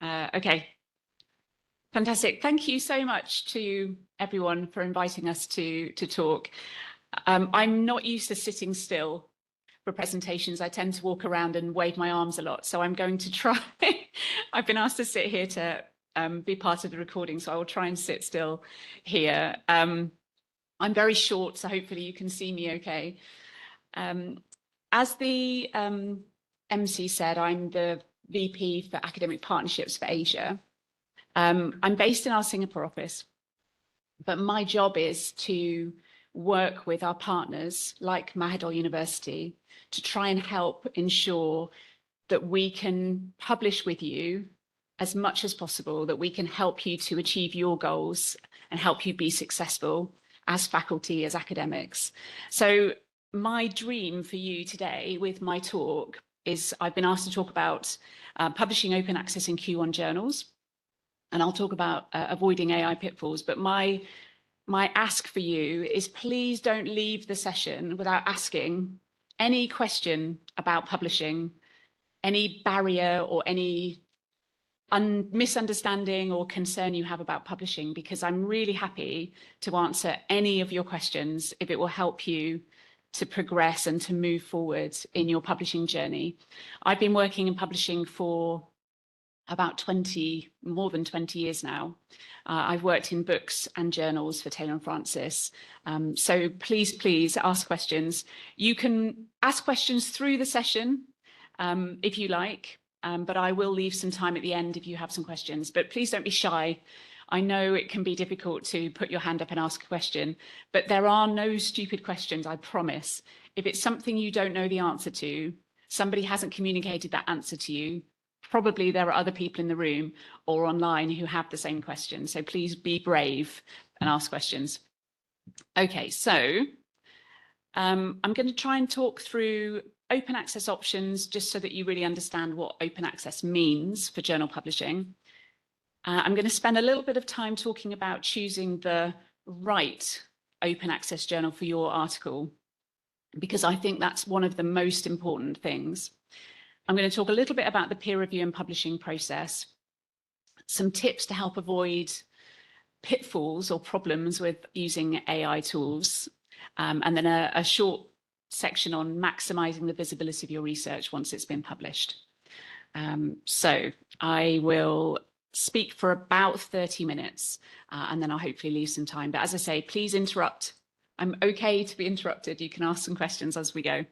Okay, fantastic. Thank you so much to everyone for inviting us to talk. I'm not used to sitting still for presentations. I tend to walk around and wave my arms a lot, so I'm going to try. I've been asked to sit here to be part of the recording, so I will try and sit still here. I'm very short, so hopefully you can see me okay. As the MC said, I'm the VP for Academic Partnerships for Asia. I'm based in our Singapore office, but my job is to work with our partners like Mahidol University to try and help ensure that we can publish with you as much as possible, that we can help you to achieve your goals and help you be successful as faculty, as academics. So my dream for you today with my talk is I've been asked to talk about publishing open access in Q1 journals, and I'll talk about avoiding AI pitfalls. But my ask for you is please don't leave the session without asking any question about publishing, any barrier or any misunderstanding or concern you have about publishing, because I'm really happy to answer any of your questions if it will help you to progress and to move forward in your publishing journey. I've been working in publishing for about more than 20 years now. I've worked in books and journals for Taylor & Francis. So please ask questions. You can ask questions through the session if you like, but I will leave some time at the end if you have some questions. But please don't be shy. I know it can be difficult to put your hand up and ask a question, but there are no stupid questions, I promise. If it's something you don't know the answer to, somebody hasn't communicated that answer to you, probably there are other people in the room or online who have the same question. So please be brave and ask questions. Okay, so I'm going to try and talk through open access options just so that you really understand what open access means for journal publishing. I'm going to spend a little bit of time talking about choosing the right open access journal for your article, because I think that's one of the most important things. I'm going to talk a little bit about the peer review and publishing process, some tips to help avoid pitfalls or problems with using AI tools, and then a short section on maximizing the visibility of your research once it's been published. So I will speak for about 30 minutes, and then I'll hopefully leave some time. But as I say, please interrupt. I'm okay to be interrupted. You can ask some questions as we go.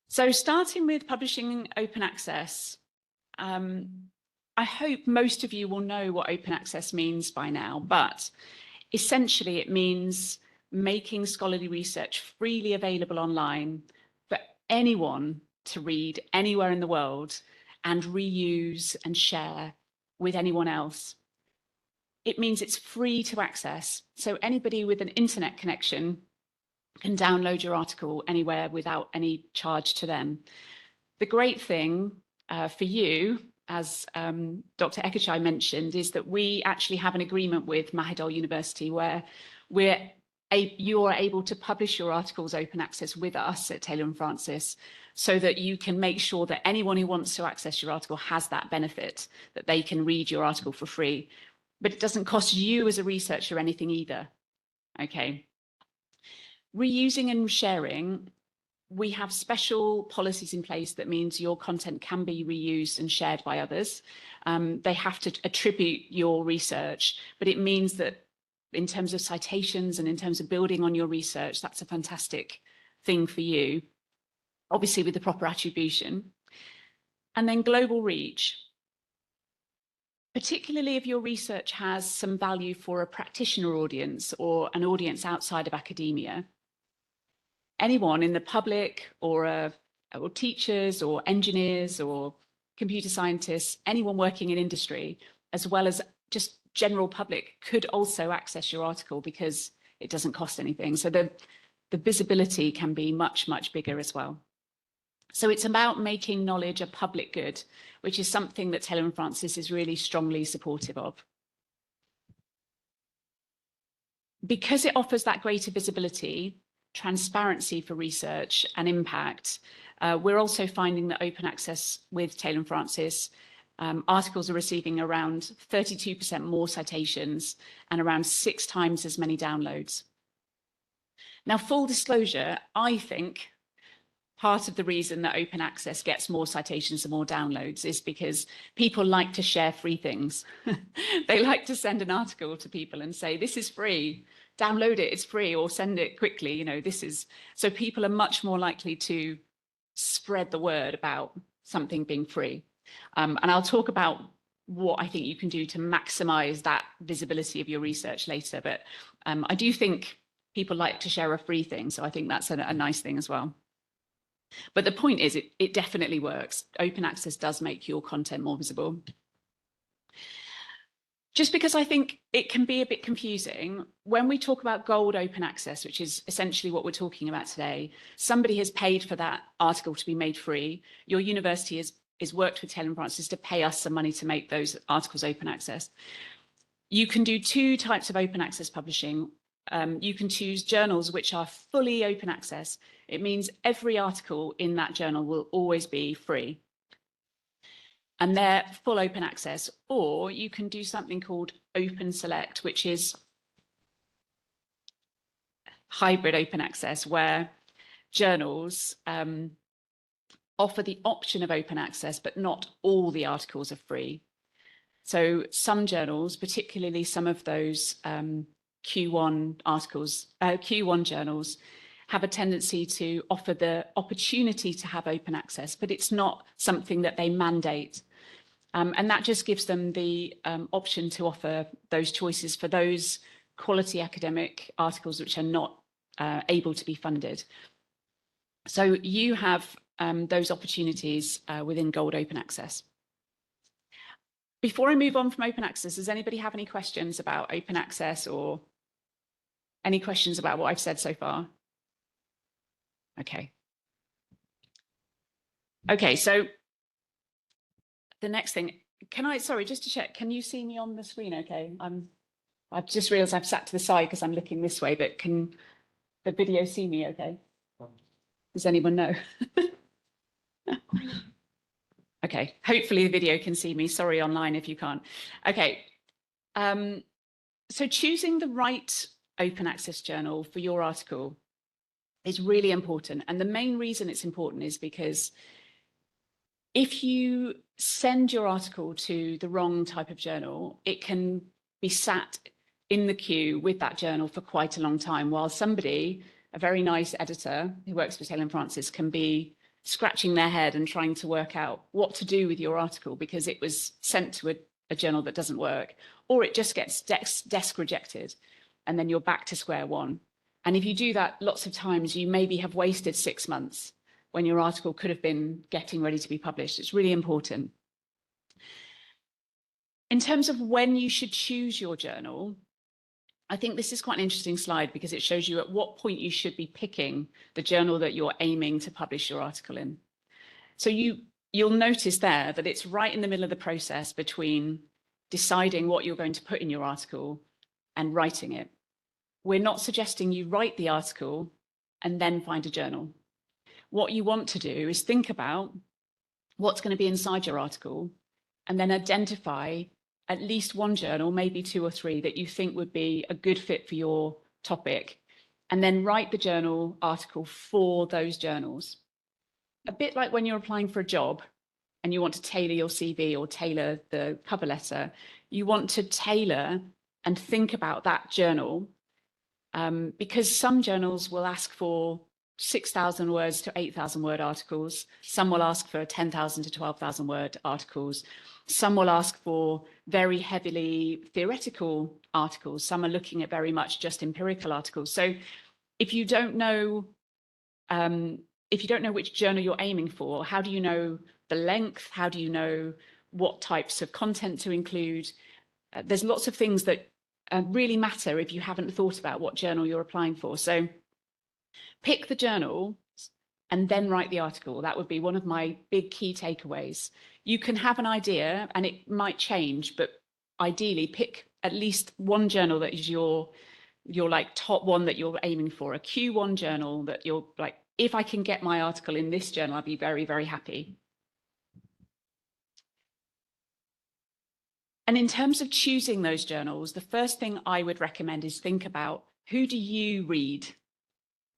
So starting with publishing open access, I hope most of you will know what open access means by now, but essentially it means making scholarly research freely available online for anyone to read anywhere in the world and reuse and share with anyone else. It means it's free to access, so anybody with an internet connection can download your article anywhere without any charge to them. The great thing for you, as Dr. Ekachai mentioned, is that we actually have an agreement with Mahidol University where you are able to publish your articles open access with us at Taylor & Francis, so that you can make sure that anyone who wants to access your article has that benefit, that they can read your article for free. But it doesn't cost you as a researcher anything either. Okay. Reusing and sharing, we have special policies in place that means your content can be reused and shared by others. They have to attribute your research, but it means that in terms of citations and in terms of building on your research, that's a fantastic thing for you, obviously with the proper attribution. And then global reach. Particularly if your research has some value for a practitioner audience or an audience outside of academia. Anyone in the public or teachers or engineers or computer scientists, anyone working in industry, as well as just general public, could also access your article because it doesn't cost anything. So the visibility can be much, much bigger as well. So it's about making knowledge a public good, which is something that Taylor & Francis is really strongly supportive of. Because it offers that greater visibility, transparency for research and impact, we're also finding that open access with Taylor & Francis articles are receiving around 32% more citations and around 6 times as many downloads. Now, full disclosure, I think part of the reason that open access gets more citations and more downloads is because people like to share free things. They like to send an article to people and say, this is free, download it, it's free, or send it quickly. You know, this is, so people are much more likely to spread the word about something being free. And I'll talk about what I think you can do to maximize that visibility of your research later. But I do think people like to share a free thing. So I think that's a nice thing as well. But the point is, it definitely works. Open access does make your content more visible. Just because I think it can be a bit confusing, when we talk about gold open access, which is essentially what we're talking about today, somebody has paid for that article to be made free. Your university has worked with Taylor & Francis to pay us some money to make those articles open access. You can do 2 types of open access publishing. You can choose journals which are fully open access. It means every article in that journal will always be free, and they're full open access. Or you can do something called Open Select, which is hybrid open access, where journals offer the option of open access, but not all the articles are free. So some journals, particularly some of those Q1 articles, Q1 journals, have a tendency to offer the opportunity to have open access, but it's not something that they mandate. And that just gives them the option to offer those choices for those quality academic articles which are not able to be funded. So you have those opportunities within Gold Open Access. Before I move on from open access, does anybody have any questions about open access or any questions about what I've said so far? Okay. Okay, so the next thing, sorry, just to check, can you see me on the screen okay? I've just realized I've sat to the side because I'm looking this way, but can the video see me okay? Does anyone know? Okay, hopefully the video can see me. Sorry online if you can't. Okay, so choosing the right open access journal for your article is really important. And the main reason it's important is because if you send your article to the wrong type of journal, it can be sat in the queue with that journal for quite a long time, while somebody, a very nice editor who works for Taylor & Francis, can be scratching their head and trying to work out what to do with your article because it was sent to a journal that doesn't work, or it just gets desk rejected, and then you're back to square one. And if you do that lots of times, you maybe have wasted 6 months when your article could have been getting ready to be published. It's really important. In terms of when you should choose your journal, I think this is quite an interesting slide because it shows you at what point you should be picking the journal that you're aiming to publish your article in. So you'll notice there that it's right in the middle of the process between deciding what you're going to put in your article and writing it. We're not suggesting you write the article and then find a journal. What you want to do is think about what's going to be inside your article and then identify at least one journal, maybe 2 or 3, that you think would be a good fit for your topic, and then write the journal article for those journals. A bit like when you're applying for a job and you want to tailor your CV or tailor the cover letter, you want to tailor and think about that journal, because some journals will ask for 6,000 words to 8,000 word articles. Some will ask for 10,000 to 12,000 word articles. Some will ask for very heavily theoretical articles. Some are looking at very much just empirical articles. So if you don't know, which journal you're aiming for, how do you know the length? How do you know what types of content to include? There's lots of things that really matter if you haven't thought about what journal you're applying for. So pick the journal and then write the article. That would be one of my big key takeaways. You can have an idea and it might change, but ideally pick at least one journal that is your like top one that you're aiming for, a Q1 journal that you're like, if I can get my article in this journal, I'll be very, very happy. And in terms of choosing those journals, the first thing I would recommend is think about, who do you read?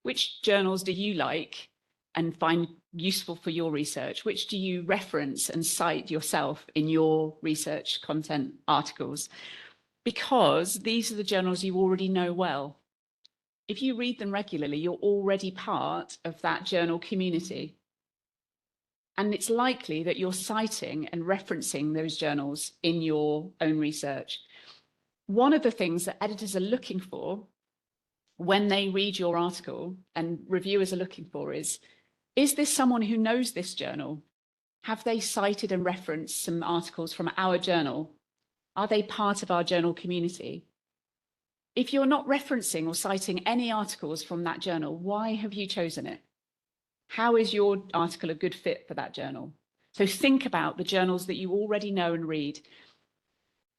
Which journals do you like and find useful for your research? Which do you reference and cite yourself in your research content articles? Because these are the journals you already know well. If you read them regularly, you're already part of that journal community. And it's likely that you're citing and referencing those journals in your own research. One of the things that editors are looking for when they read your article, and reviewers are looking for, is this someone who knows this journal? Have they cited and referenced some articles from our journal? Are they part of our journal community? If you're not referencing or citing any articles from that journal, why have you chosen it? How is your article a good fit for that journal? So think about the journals that you already know and read.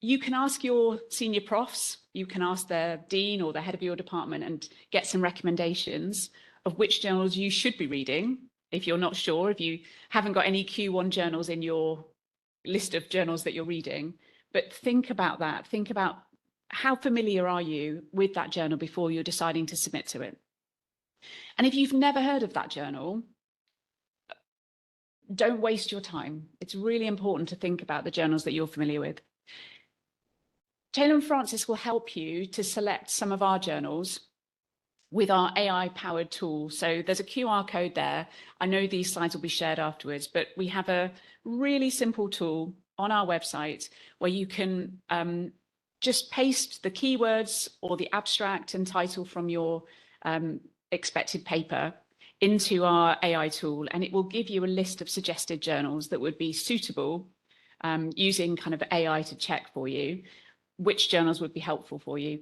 You can ask your senior profs, you can ask the dean or the head of your department and get some recommendations of which journals you should be reading. If you're not sure, if you haven't got any Q1 journals in your list of journals that you're reading, but think about that. Think about how familiar are you with that journal before you're deciding to submit to it. And if you've never heard of that journal, don't waste your time. It's really important to think about the journals that you're familiar with. Taylor & Francis will help you to select some of our journals with our AI-powered tool. So there's a QR code there. I know these slides will be shared afterwards, but we have a really simple tool on our website where you can just paste the keywords or the abstract and title from your expected paper into our AI tool, and it will give you a list of suggested journals that would be suitable, using kind of AI to check for you which journals would be helpful for you.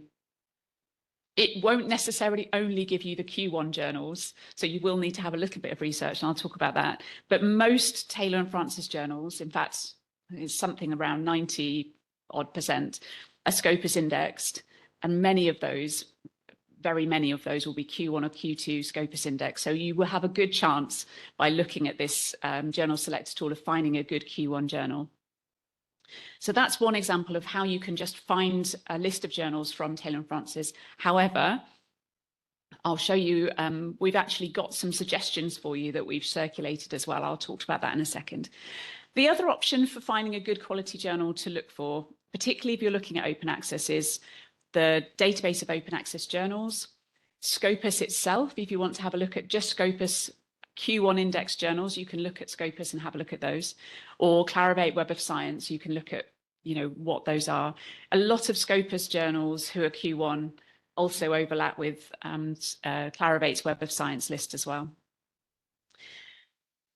It won't necessarily only give you the Q1 journals, so you will need to have a little bit of research, and I'll talk about that. But most Taylor & Francis journals, in fact, is something around 90% are Scopus indexed, and many of those, very many of those will be Q1 or Q2 Scopus index. So you will have a good chance by looking at this journal selector tool of finding a good Q1 journal. So that's one example of how you can just find a list of journals from Taylor & Francis. However, I'll show you, we've actually got some suggestions for you that we've circulated as well. I'll talk about that in a second. The other option for finding a good quality journal to look for, particularly if you're looking at open access, is the database of open access journals. Scopus itself, if you want to have a look at just Scopus Q1 index journals, you can look at Scopus and have a look at those. Or Clarivate Web of Science, you can look at, you know, what those are. A lot of Scopus journals who are Q1 also overlap with Clarivate's Web of Science list as well.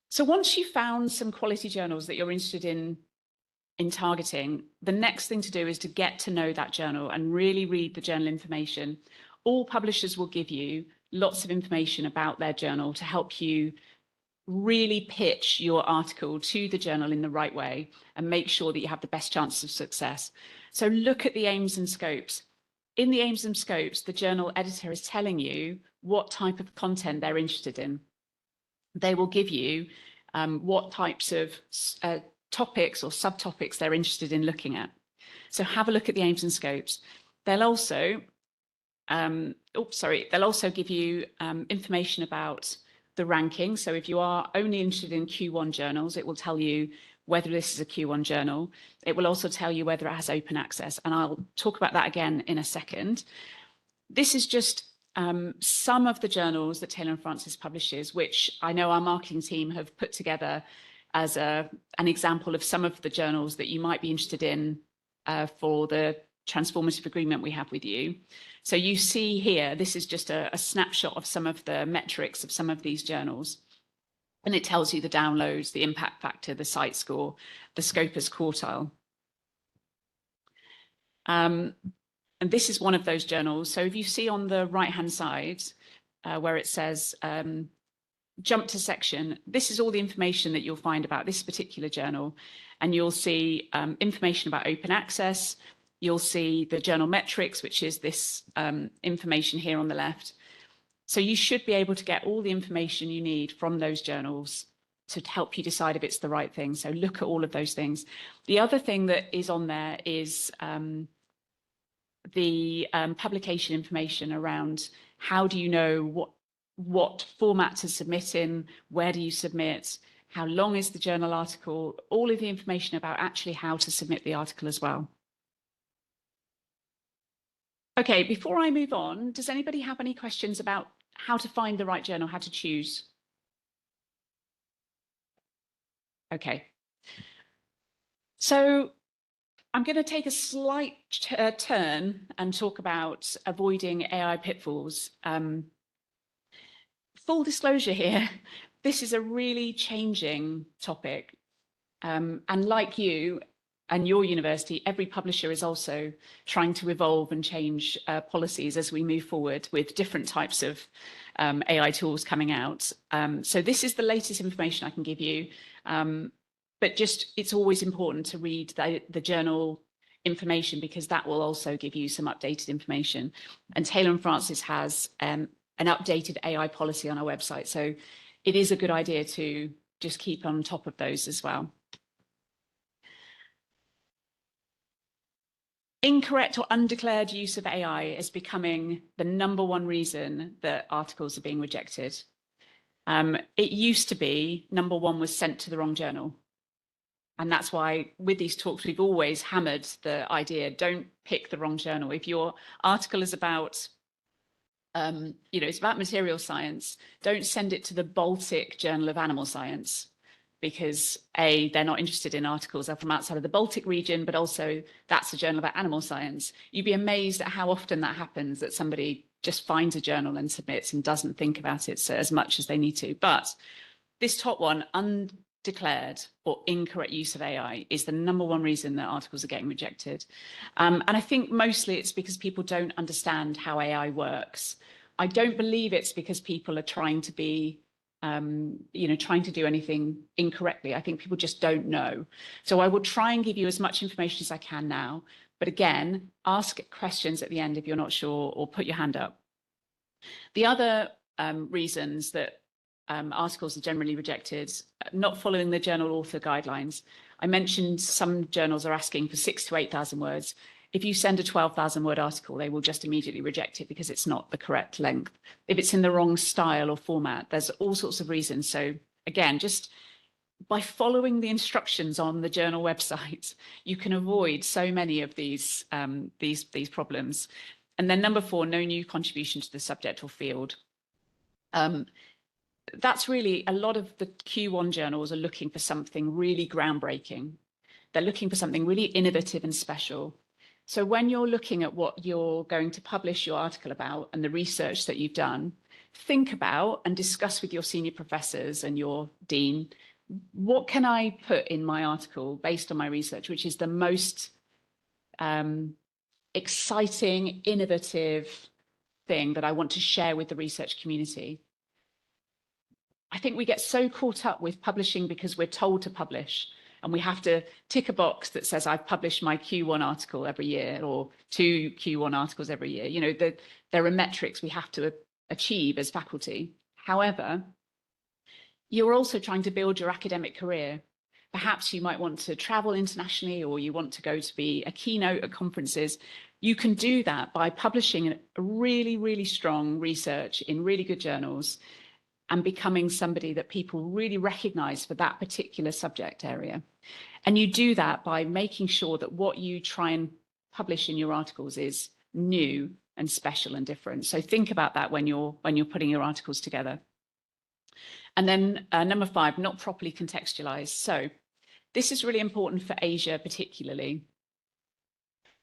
So once you've found some quality journals that you're interested in targeting, the next thing to do is to get to know that journal and really read the journal information. All publishers will give you lots of information about their journal to help you really pitch your article to the journal in the right way and make sure that you have the best chances of success. So look at the aims and scopes. In the aims and scopes, the journal editor is telling you what type of content they're interested in. They will give you what types of topics or subtopics they're interested in looking at. So have a look at the aims and scopes. They'll also, they'll also give you information about the ranking. So if you are only interested in Q1 journals, it will tell you whether this is a Q1 journal. It will also tell you whether it has open access. And I'll talk about that again in a second. This is just some of the journals that Taylor & Francis publishes, which I know our marketing team have put together as an example of some of the journals that you might be interested in for the transformative agreement we have with you. So you see here, this is just a snapshot of some of the metrics of some of these journals. And it tells you the downloads, the impact factor, the site score, the Scopus quartile. And this is one of those journals. So if you see on the right-hand side where it says jump to section, this is all the information that you'll find about this particular journal. And you'll see information about open access. You'll see the journal metrics, which is this information here on the left. So you should be able to get all the information you need from those journals to help you decide if it's the right thing. So look at all of those things. The other thing that is on there is the publication information around how do you know what format to submit in, where do you submit, how long is the journal article, all of the information about actually how to submit the article as well. Okay, before I move on, does anybody have any questions about how to find the right journal, how to choose? Okay. So I'm going to take a slight turn and talk about avoiding AI pitfalls. Full disclosure here, this is a really changing topic. And like you and your university, every publisher is also trying to evolve and change policies as we move forward with different types of AI tools coming out. So this is the latest information I can give you. But just, it's always important to read the journal information because that will also give you some updated information. And Taylor and Francis has an updated AI policy on our website. So it is a good idea to just keep on top of those as well. Incorrect or undeclared use of AI is becoming the #1 reason that articles are being rejected. It used to be #1 was sent to the wrong journal. And that's why with these talks, we've always hammered the idea, don't pick the wrong journal. If your article is about, it's about material science, don't send it to the Baltic Journal of Animal Science because A, they're not interested in articles that are from outside of the Baltic region, but also that's a journal about animal science. You'd be amazed at how often that happens, that somebody just finds a journal and submits and doesn't think about it as much as they need to. But this top one, undeclared or incorrect use of AI, is the #1 reason that articles are getting rejected. And I think mostly it's because people don't understand how AI works. I don't believe it's because people are trying to be, trying to do anything incorrectly. I think people just don't know. So I will try and give you as much information as I can now. But again, ask questions at the end if you're not sure, or put your hand up. The other reasons that articles are generally rejected, not following the journal author guidelines. I mentioned some journals are asking for 6,000 to 8,000 words. If you send a 12,000 word article, they will just immediately reject it because it's not the correct length. If it's in the wrong style or format, there's all sorts of reasons. So again, just by following the instructions on the journal website, you can avoid so many of these problems. And then #4, no new contribution to the subject or field. That's really, a lot of the Q1 journals are looking for something really groundbreaking. They're looking for something really innovative and special. So when you're looking at what you're going to publish your article about and the research that you've done, think about and discuss with your senior professors and your dean, what can I put in my article based on my research, which is the most exciting, innovative thing that I want to share with the research community. I think we get so caught up with publishing because we're told to publish and we have to tick a box that says I've published my Q1 article every year or 2 Q1 articles every year. There are metrics we have to achieve as faculty. However, you're also trying to build your academic career. Perhaps you might want to travel internationally, or you want to go to be a keynote at conferences. You can do that by publishing a really, really strong research in really good journals and becoming somebody that people really recognize for that particular subject area. And you do that by making sure that what you try and publish in your articles is new and special and different. So think about that when you're putting your articles together. And then #5, not properly contextualized. So this is really important for Asia particularly.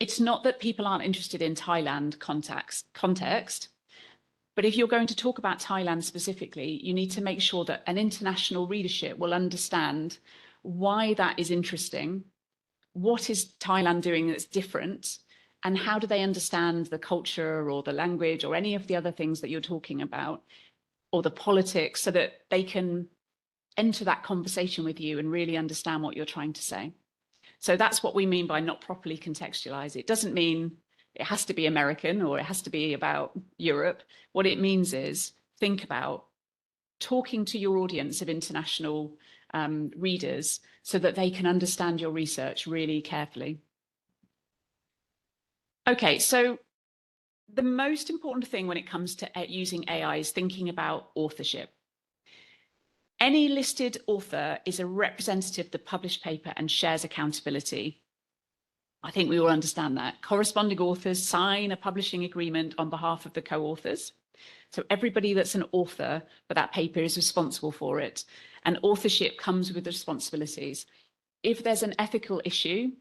It's not that people aren't interested in Thailand context, but if you're going to talk about Thailand specifically, you need to make sure that an international readership will understand why that is interesting, what is Thailand doing that's different, and how do they understand the culture or the language or any of the other things that you're talking about, or the politics, so that they can enter that conversation with you and really understand what you're trying to say. So that's what we mean by not properly contextualized. It doesn't mean it has to be American or it has to be about Europe. What it means is think about talking to your audience of international readers so that they can understand your research really carefully. Okay, so the most important thing when it comes to using AI is thinking about authorship. Any listed author is a representative of the published paper and shares accountability. I think we all understand that. Corresponding authors sign a publishing agreement on behalf of the co-authors. So everybody that's an author for that paper is responsible for it. And authorship comes with responsibilities. If there's an ethical issue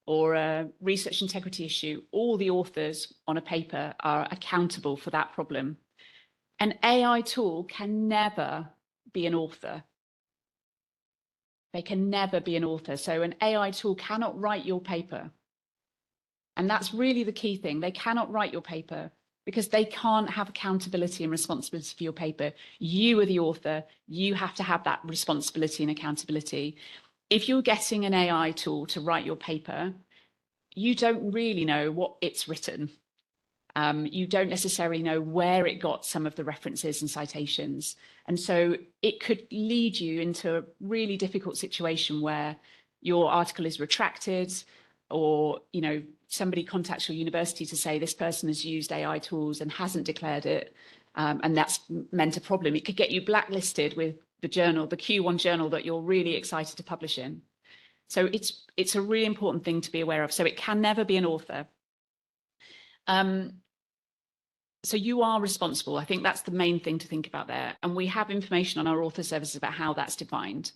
or a research integrity issue, all the authors on a paper are accountable for that problem. An AI tool can never be an author. They can never be an author. So an AI tool cannot write your paper. And that's really the key thing. They cannot write your paper because they can't have accountability and responsibility for your paper. You are the author. You have to have that responsibility and accountability. If you're getting an AI tool to write your paper, you don't really know what it's written. You don't necessarily know where it got some of the references and citations. And so it could lead you into a really difficult situation where your article is retracted, or somebody contacts your university to say this person has used AI tools and hasn't declared it, and that's meant a problem. It could get you blacklisted with the journal, the Q1 journal that you're really excited to publish in. So it's a really important thing to be aware of. So it can never be an author. So you are responsible. I think that's the main thing to think about there. And we have information on our author services about how that's defined.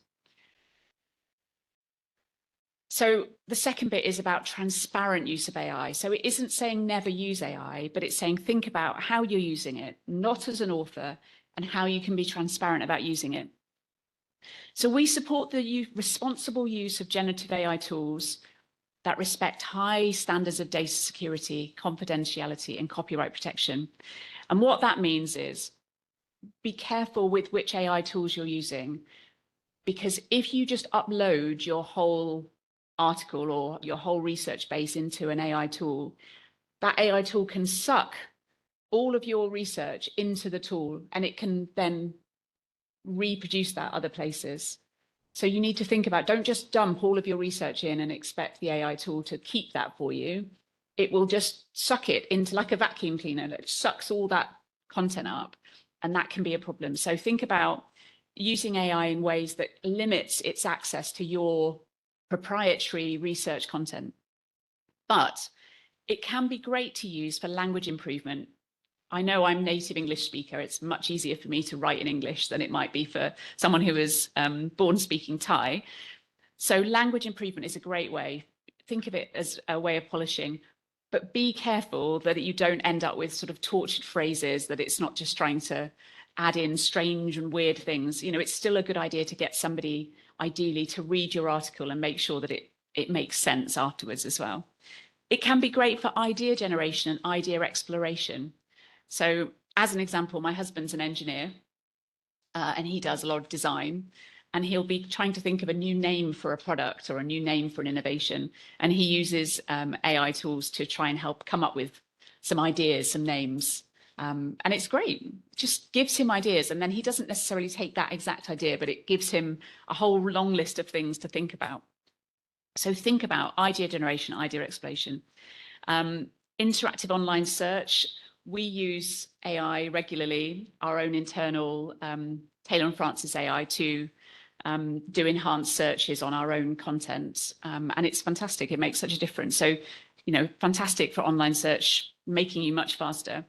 So the second bit is about transparent use of AI. So it isn't saying never use AI, but it's saying think about how you're using it, not as an author, and how you can be transparent about using it. So we support the responsible use of generative AI tools that respect high standards of data security, confidentiality, and copyright protection. And what that means is be careful with which AI tools you're using, because if you just upload your whole article or your whole research base into an AI tool, that AI tool can suck all of your research into the tool, and it can then reproduce that other places. So you need to think about, don't just dump all of your research in and expect the AI tool to keep that for you. It will just suck it into, like a vacuum cleaner, that sucks all that content up, and that can be a problem. So think about using AI in ways that limits its access to your proprietary research content. But it can be great to use for language improvement. I know I'm a native English speaker. It's much easier for me to write in English than it might be for someone who was born speaking Thai. So language improvement is a great way. Think of it as a way of polishing, but be careful that you don't end up with sort of tortured phrases, that it's not just trying to add in strange and weird things. It's still a good idea to get somebody ideally to read your article and make sure that it makes sense afterwards as well. It can be great for idea generation and idea exploration. So as an example, my husband's an engineer and he does a lot of design, and he'll be trying to think of a new name for a product or a new name for an innovation. And he uses AI tools to try and help come up with some ideas, some names. And it's great. It just gives him ideas. And then he doesn't necessarily take that exact idea, but it gives him a whole long list of things to think about. So think about idea generation, idea exploration. Interactive online search. We use AI regularly, our own internal Taylor and Francis AI, to do enhanced searches on our own content. And it's fantastic. It makes such a difference. So, fantastic for online search, making you much faster.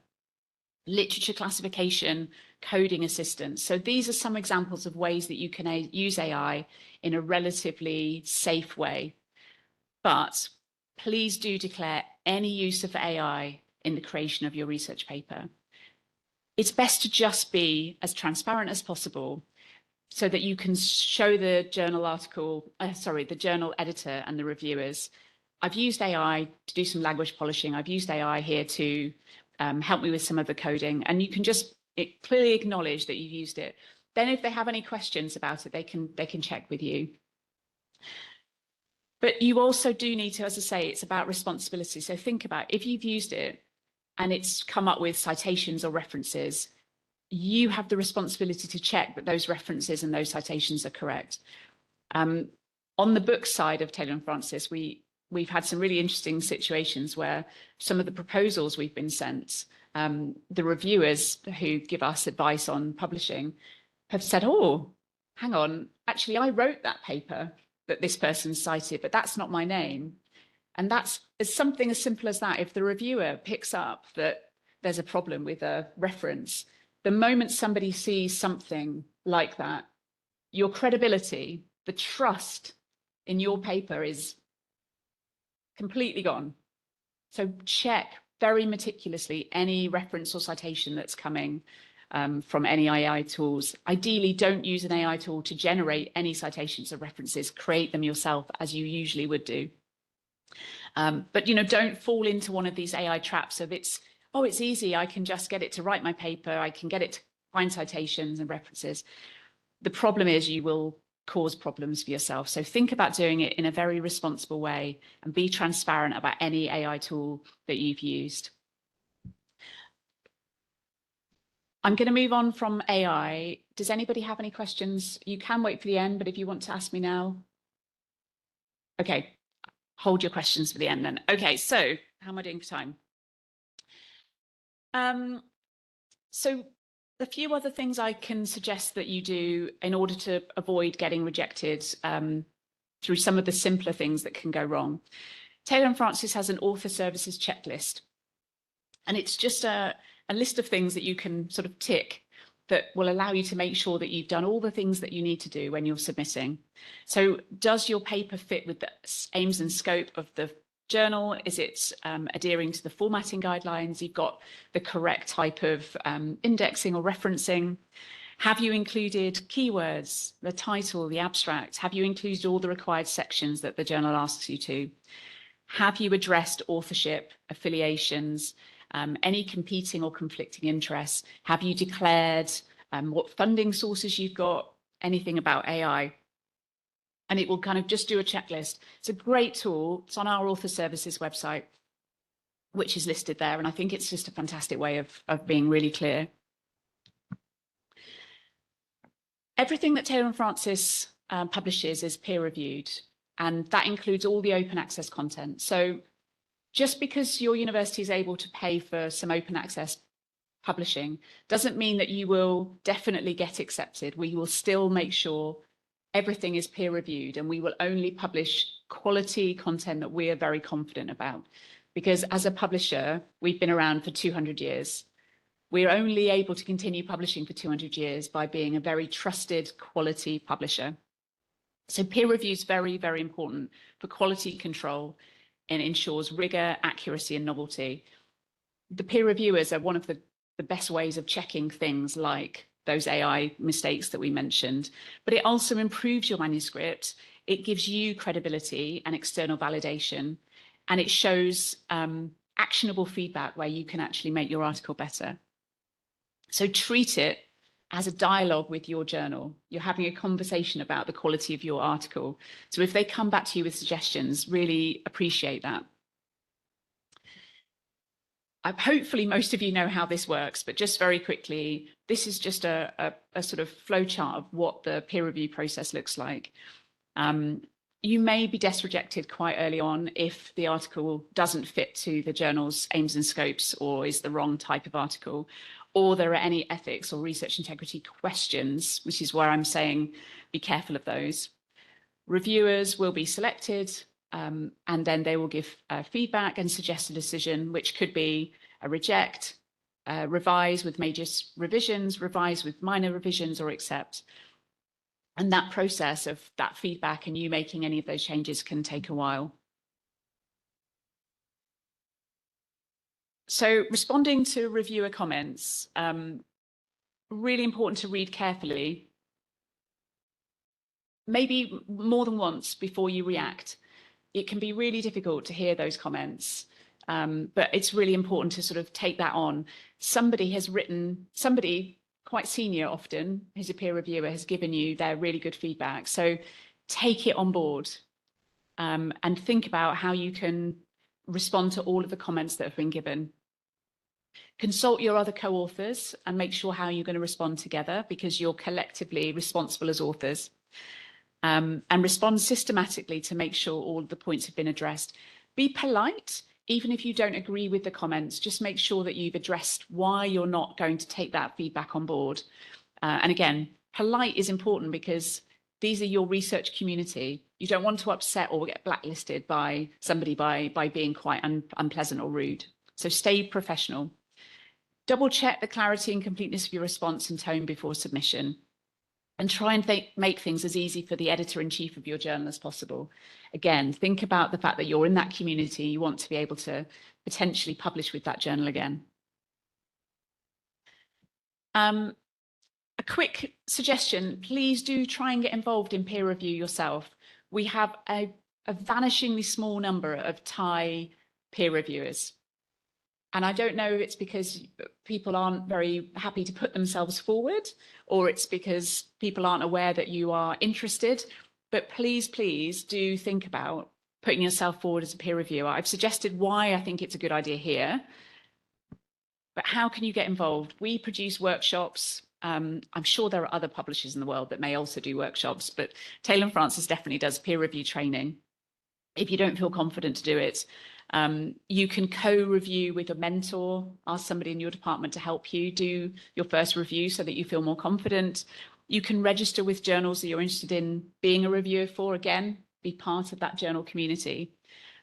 Literature classification, coding assistance. So these are some examples of ways that you can use AI in a relatively safe way. But please do declare any use of AI in the creation of your research paper. It's best to just be as transparent as possible so that you can show the journal the journal editor and the reviewers, I've used AI to do some language polishing. I've used AI here to help me with some of the coding. And you can just clearly acknowledge that you've used it. Then if they have any questions about it, they can check with you. But you also do need to, as I say, it's about responsibility. So think about if you've used it and it's come up with citations or references, you have the responsibility to check that those references and those citations are correct. On the book side of Taylor and Francis, we've had some really interesting situations where some of the proposals we've been sent, the reviewers who give us advice on publishing have said, oh, hang on, actually, I wrote that paper that this person cited, but that's not my name. And that's something as simple as that. If the reviewer picks up that there's a problem with a reference, the moment somebody sees something like that, your credibility, the trust in your paper is completely gone. So check very meticulously any reference or citation that's coming from any AI tools. Ideally, don't use an AI tool to generate any citations or references. Create them yourself, as you usually would do. But don't fall into one of these AI traps of it's easy. I can just get it to write my paper. I can get it to find citations and references. The problem is you will cause problems for yourself. So think about doing it in a very responsible way and be transparent about any AI tool that you've used. I'm going to move on from AI. Does anybody have any questions? You can wait for the end, but if you want to ask me now. Okay, hold your questions for the end then. Okay, so how am I doing for time? So a few other things I can suggest that you do in order to avoid getting rejected through some of the simpler things that can go wrong. Taylor and Francis has an author services checklist, and it's just a list of things that you can sort of tick that will allow you to make sure that you've done all the things that you need to do when you're submitting. So does your paper fit with the aims and scope of the journal? Is it adhering to the formatting guidelines? You've got the correct type of indexing or referencing? Have you included keywords, the title, the abstract? Have you included all the required sections that the journal asks you to? Have you addressed authorship, affiliations, any competing or conflicting interests? Have you declared what funding sources you've got? Anything about AI? And it will kind of just do a checklist. It's a great tool. It's on our author services website, which is listed there. And I think it's just a fantastic way of being really clear. Everything that Taylor and Francis publishes is peer reviewed, and that includes all the open access content. So just because your university is able to pay for some open access publishing doesn't mean that you will definitely get accepted. We will still make sure everything is peer reviewed, and we will only publish quality content that we are very confident about. Because as a publisher, we've been around for 200 years. We're only able to continue publishing for 200 years by being a very trusted quality publisher. So peer review is very, very important for quality control and ensures rigor, accuracy, and novelty. The peer reviewers are one of the best ways of checking things like those AI mistakes that we mentioned, but it also improves your manuscript. It gives you credibility and external validation, and it shows actionable feedback where you can actually make your article better. So treat it as a dialogue with your journal. You're having a conversation about the quality of your article. So if they come back to you with suggestions, really appreciate that. Hopefully most of you know how this works, but just very quickly, this is just a sort of flow chart of what the peer review process looks like. You may be desk rejected quite early on if the article doesn't fit to the journal's aims and scopes or is the wrong type of article, or there are any ethics or research integrity questions, which is where I'm saying be careful of those. Reviewers will be selected, and then they will give feedback and suggest a decision, which could be a reject, revise with major revisions, revise with minor revisions, or accept. And that process of that feedback and you making any of those changes can take a while. So responding to reviewer comments, really important to read carefully, maybe more than once before you react. It can be really difficult to hear those comments, but it's really important to sort of take that on. Somebody has written, somebody quite senior often, who's a peer reviewer, has given you their really good feedback. So take it on board and think about how you can respond to all of the comments that have been given. Consult your other co-authors and make sure how you're going to respond together, because you're collectively responsible as authors. and respond systematically to make sure all of the points have been addressed. Be polite, even if you don't agree with the comments, just make sure that you've addressed why you're not going to take that feedback on board. And again, polite is important because these are your research community. You don't want to upset or get blacklisted by somebody by being quite unpleasant or rude. So stay professional. Double check the clarity and completeness of your response and tone before submission. And try and make things as easy for the editor-in-chief of your journal as possible. Again, think about the fact that you're in that community. You want to be able to potentially publish with that journal again. A quick suggestion, please do try and get involved in peer review yourself. We have a vanishingly small number of Thai peer reviewers. And I don't know if it's because people aren't very happy to put themselves forward, or it's because people aren't aware that you are interested. But please, please do think about putting yourself forward as a peer reviewer. I've suggested why I think it's a good idea here. But how can you get involved? We produce workshops. I'm sure there are other publishers in the world that may also do workshops, but Taylor & Francis definitely does peer review training. If you don't feel confident to do it, you can co-review with a mentor, ask somebody in your department to help you do your first review so that you feel more confident. You can register with journals that you're interested in being a reviewer for, again, be part of that journal community.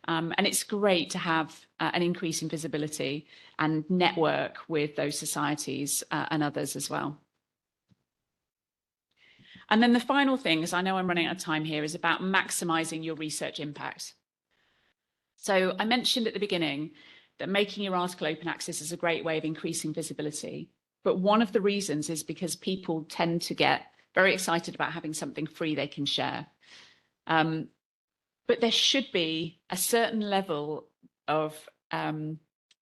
And it's great to have an increase in visibility and network with those societies and others as well. And then the final thing, as I know I'm running out of time here, is about maximizing your research impact. So I mentioned at the beginning that making your article open access is a great way of increasing visibility. But one of the reasons is because people tend to get very excited about having something free they can share. But there should be a certain level of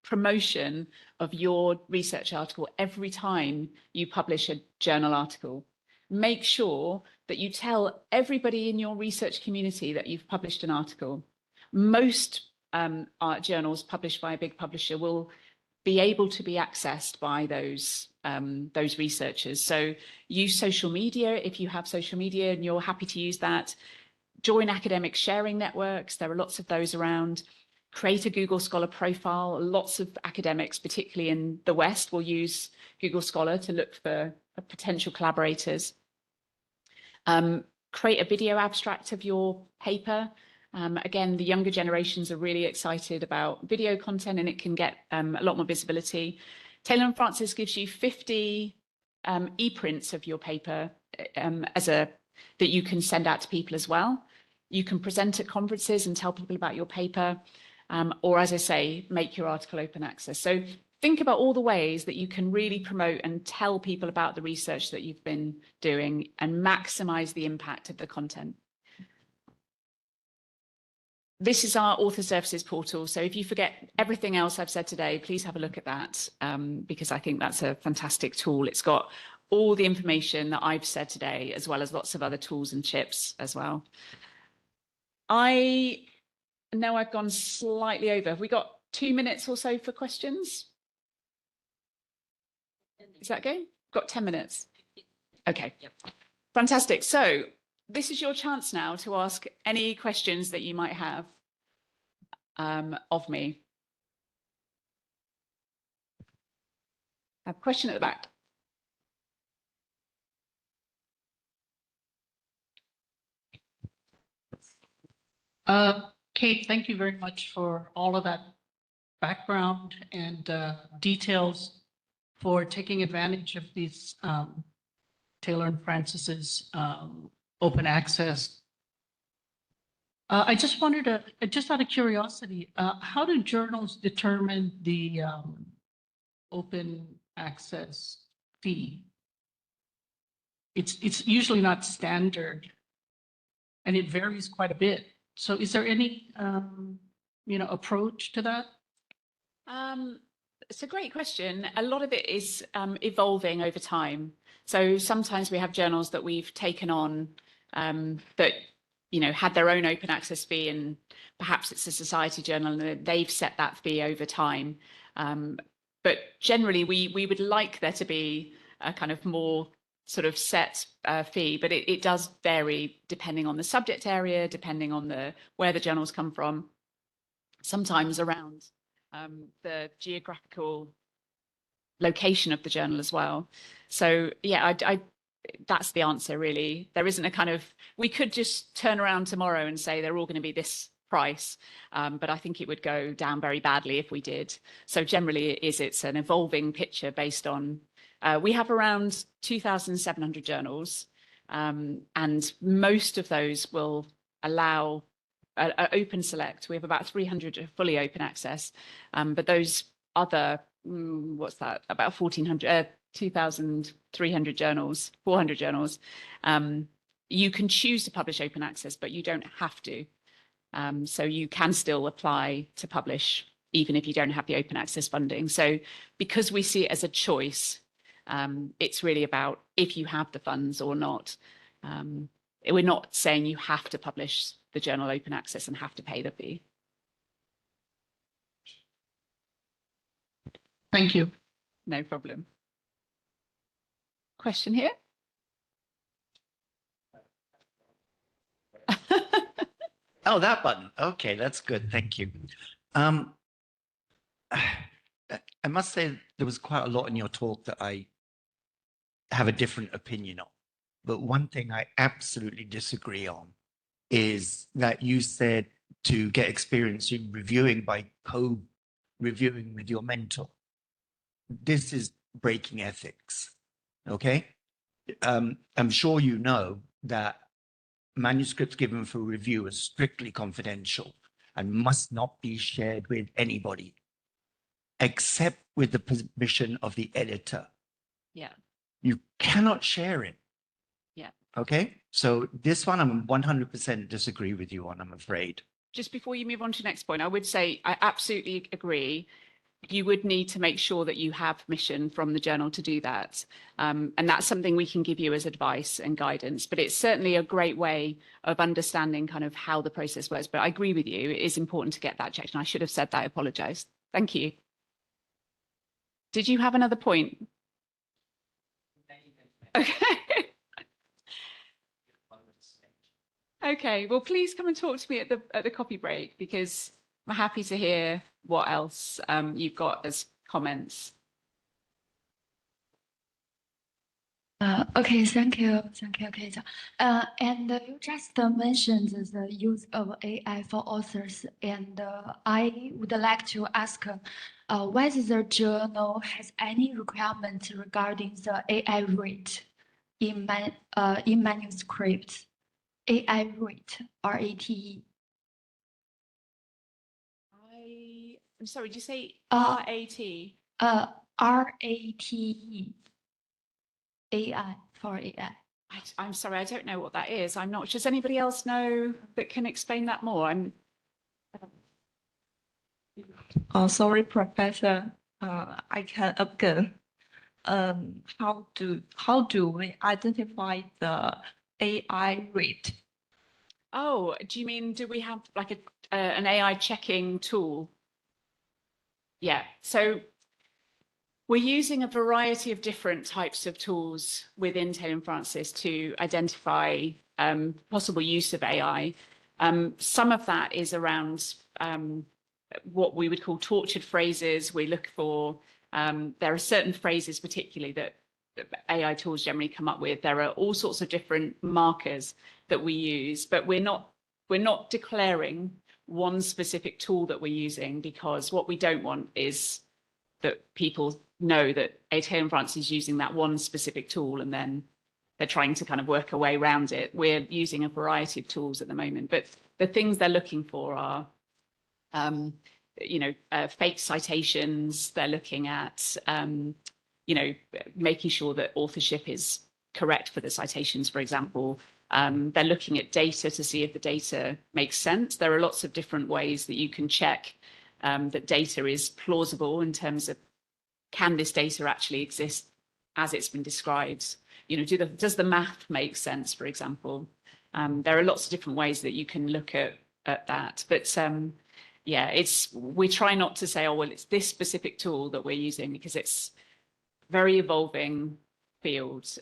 promotion of your research article every time you publish a journal article. Make sure that you tell everybody in your research community that you've published an article. Most art journals published by a big publisher will be able to be accessed by those researchers. So use social media if you have social media and you're happy to use that. Join academic sharing networks. There are lots of those around. Create a Google Scholar profile. Lots of academics, particularly in the West, will use Google Scholar to look for potential collaborators. Create a video abstract of your paper. Again, the younger generations are really excited about video content and it can get a lot more visibility. Taylor & Francis gives you 50 e-prints of your paper that you can send out to people as well. You can present at conferences and tell people about your paper, or as I say, make your article open access. So think about all the ways that you can really promote and tell people about the research that you've been doing and maximize the impact of the content. This is our author services portal. So if you forget everything else I've said today, please have a look at that because I think that's a fantastic tool. It's got all the information that I've said today, as well as lots of other tools and tips as well. I know I've gone slightly over. Have we got 2 minutes or so for questions? Is that okay? Got 10 minutes. Okay, fantastic. So this is your chance now to ask any questions that you might have of me. I have a question at the back. Kate, thank you very much for all of that background and details for taking advantage of these Taylor & Francis's open access. I just wondered, just out of curiosity, how do journals determine the open access fee? It's usually not standard, and it varies quite a bit. So, is there any approach to that? It's a great question. A lot of it is evolving over time. So sometimes we have journals that we've taken on that had their own open access fee, and perhaps it's a society journal and they've set that fee over time. But generally, we would like there to be a kind of more sort of set fee, but it does vary depending on the subject area, depending on where the journals come from, sometimes around the geographical location of the journal as well. So yeah, that's the answer really. There isn't a kind of, we could just turn around tomorrow and say they're all going to be this price, but I think it would go down very badly if we did. So generally it's an evolving picture based on, we have around 2,700 journals, and most of those will allow open select. We have about 300 fully open access, but those other, what's that, about 1,400, 2,300 journals, 400 journals, you can choose to publish open access, but you don't have to. So you can still apply to publish even if you don't have the open access funding. So because we see it as a choice, it's really about if you have the funds or not. We're not saying you have to publish the journal open access and have to pay the fee. Thank you. No problem. Question here? Oh, that button. Okay, that's good. Thank you. I must say there was quite a lot in your talk that I have a different opinion on. But one thing I absolutely disagree on is that you said to get experience in reviewing by co-reviewing with your mentor. This is breaking ethics, okay? I'm sure you know that manuscripts given for review are strictly confidential and must not be shared with anybody except with the permission of the editor. Yeah. You cannot share it. Yeah. Okay. So this one I'm 100% disagree with you on, I'm afraid. Just before you move on to the next point, I would say I absolutely agree. You would need to make sure that you have permission from the journal to do that. And that's something we can give you as advice and guidance, but it's certainly a great way of understanding kind of how the process works. But I agree with you, it is important to get that checked. And I should have said that, I apologize. Thank you. Did you have another point? Okay. Okay, well, please come and talk to me at the coffee break, because I'm happy to hear what else you've got as comments. Okay, thank you, Kate. And you just mentioned the use of AI for authors, and I would like to ask whether the journal has any requirement regarding the AI rate in manuscripts. AI rate, RATE. I'm sorry, did you say RAT? RATE. AI for AI. I'm sorry, I don't know what that is. I'm not. Does anybody else know that can explain that more? Sorry, Professor. I can again. How do we identify the AI rate? Oh, do you mean, do we have like an AI checking tool? Yeah, so we're using a variety of different types of tools within Taylor & Francis to identify possible use of AI. Some of that is around what we would call tortured phrases. We look for, there are certain phrases particularly that AI tools generally come up with. There are all sorts of different markers that we use, but we're not declaring one specific tool that we're using, because what we don't want is that people know that Taylor & Francis is using that one specific tool and then they're trying to kind of work a way around it. We're using a variety of tools at the moment, but the things they're looking for are, fake citations. They're looking at, making sure that authorship is correct for the citations, for example. They're looking at data to see if the data makes sense. There are lots of different ways that you can check that data is plausible in terms of, can this data actually exist as it's been described? Does the math make sense, for example? There are lots of different ways that you can look at that. But we try not to say, oh, well, it's this specific tool that we're using, because it's very evolving. field.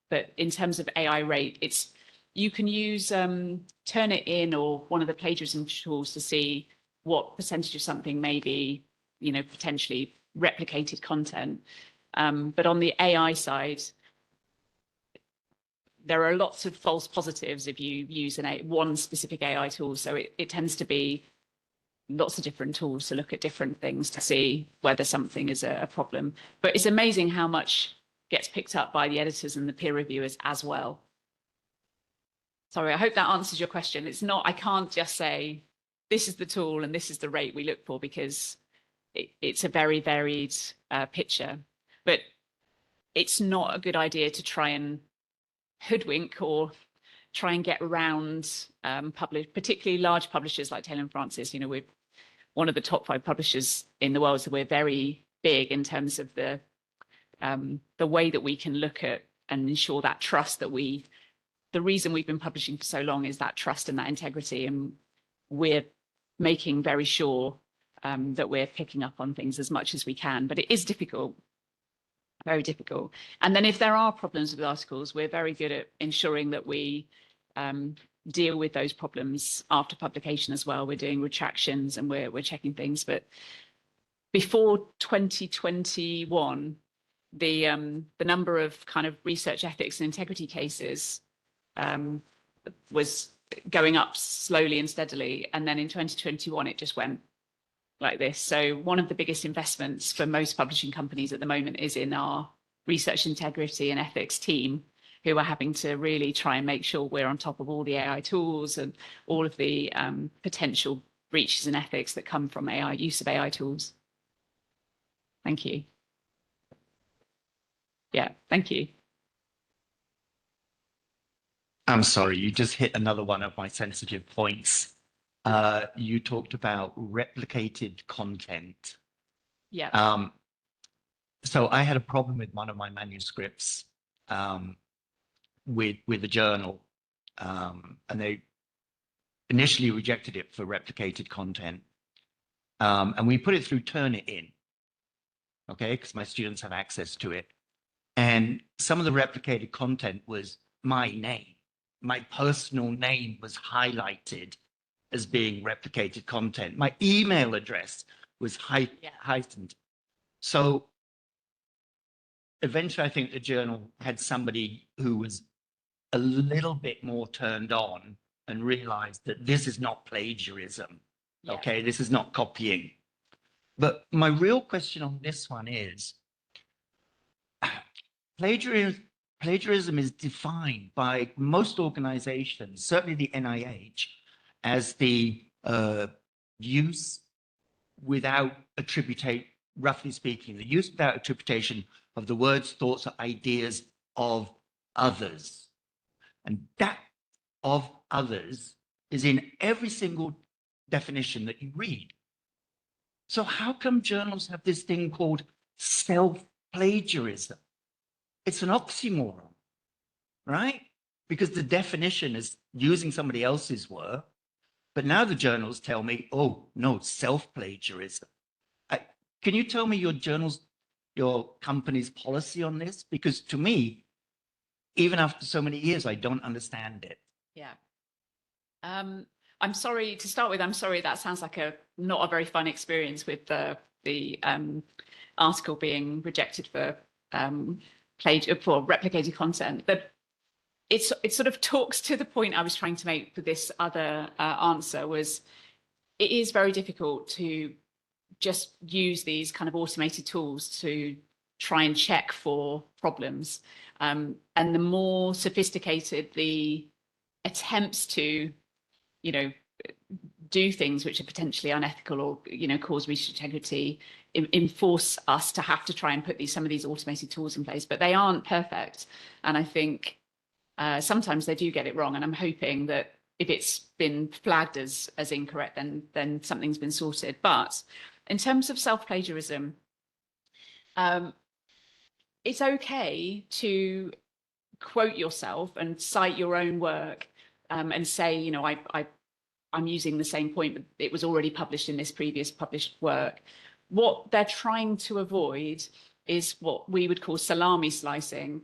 But in terms of AI rate, you can use Turnitin or one of the plagiarism tools to see what percentage of something may be, potentially replicated content. But on the AI side, there are lots of false positives if you use one specific AI tool. So it tends to be lots of different tools to look at different things to see whether something is a problem. But it's amazing how much gets picked up by the editors and the peer reviewers as well. Sorry, I hope that answers your question. It's not, I can't just say, this is the tool and this is the rate we look for, because it's a very varied picture. But it's not a good idea to try and hoodwink or try and get around particularly large publishers like Taylor & Francis. We're one of the top 5 publishers in the world, so we're very big in terms of the way that we can look at and ensure that trust that the reason we've been publishing for so long is that trust and that integrity, and we're making very sure that we're picking up on things as much as we can. But it is difficult, very difficult. And then if there are problems with articles, we're very good at ensuring that we deal with those problems after publication as well. We're doing retractions and we're checking things. But before 2021, the number of kind of research ethics and integrity cases was going up slowly and steadily. And then in 2021, it just went like this. So one of the biggest investments for most publishing companies at the moment is in our research integrity and ethics team, who are having to really try and make sure we're on top of all the AI tools and all of the potential breaches in ethics that come from use of AI tools. Thank you. Yeah, thank you. I'm sorry, you just hit another one of my sensitive points. You talked about replicated content. Yeah. So I had a problem with one of my manuscripts with a journal, and they initially rejected it for replicated content. And we put it through Turnitin, okay, because my students have access to it. And some of the replicated content was my name. My personal name was highlighted as being replicated content. My email address was heightened. So eventually, I think the journal had somebody who was a little bit more turned on and realized that this is not plagiarism. Yeah. Okay, this is not copying. But my real question on this one is, plagiarism is defined by most organizations, certainly the NIH, as the use without attribution, roughly speaking, the use without attribution of the words, thoughts, or ideas of others. And that of others is in every single definition that you read. So how come journals have this thing called self-plagiarism? It's an oxymoron, right? Because the definition is using somebody else's work, but now the journals tell me, oh, no, self-plagiarism. Can you tell me your company's policy on this? Because to me, even after so many years, I don't understand it. Yeah. I'm sorry to start with. I'm sorry that sounds like not a very fun experience with the article being rejected for replicated content. But it sort of talks to the point I was trying to make for this other answer. Was it is very difficult to just use these kind of automated tools to try and check for problems. And the more sophisticated the attempts to, do things which are potentially unethical or, cause research integrity, enforce us to have to try and put some of these automated tools in place, but they aren't perfect. And I think sometimes they do get it wrong. And I'm hoping that if it's been flagged as incorrect, then something's been sorted. But in terms of self-plagiarism, it's okay to quote yourself and cite your own work and say, I'm using the same point, but it was already published in this previous published work. What they're trying to avoid is what we would call salami slicing.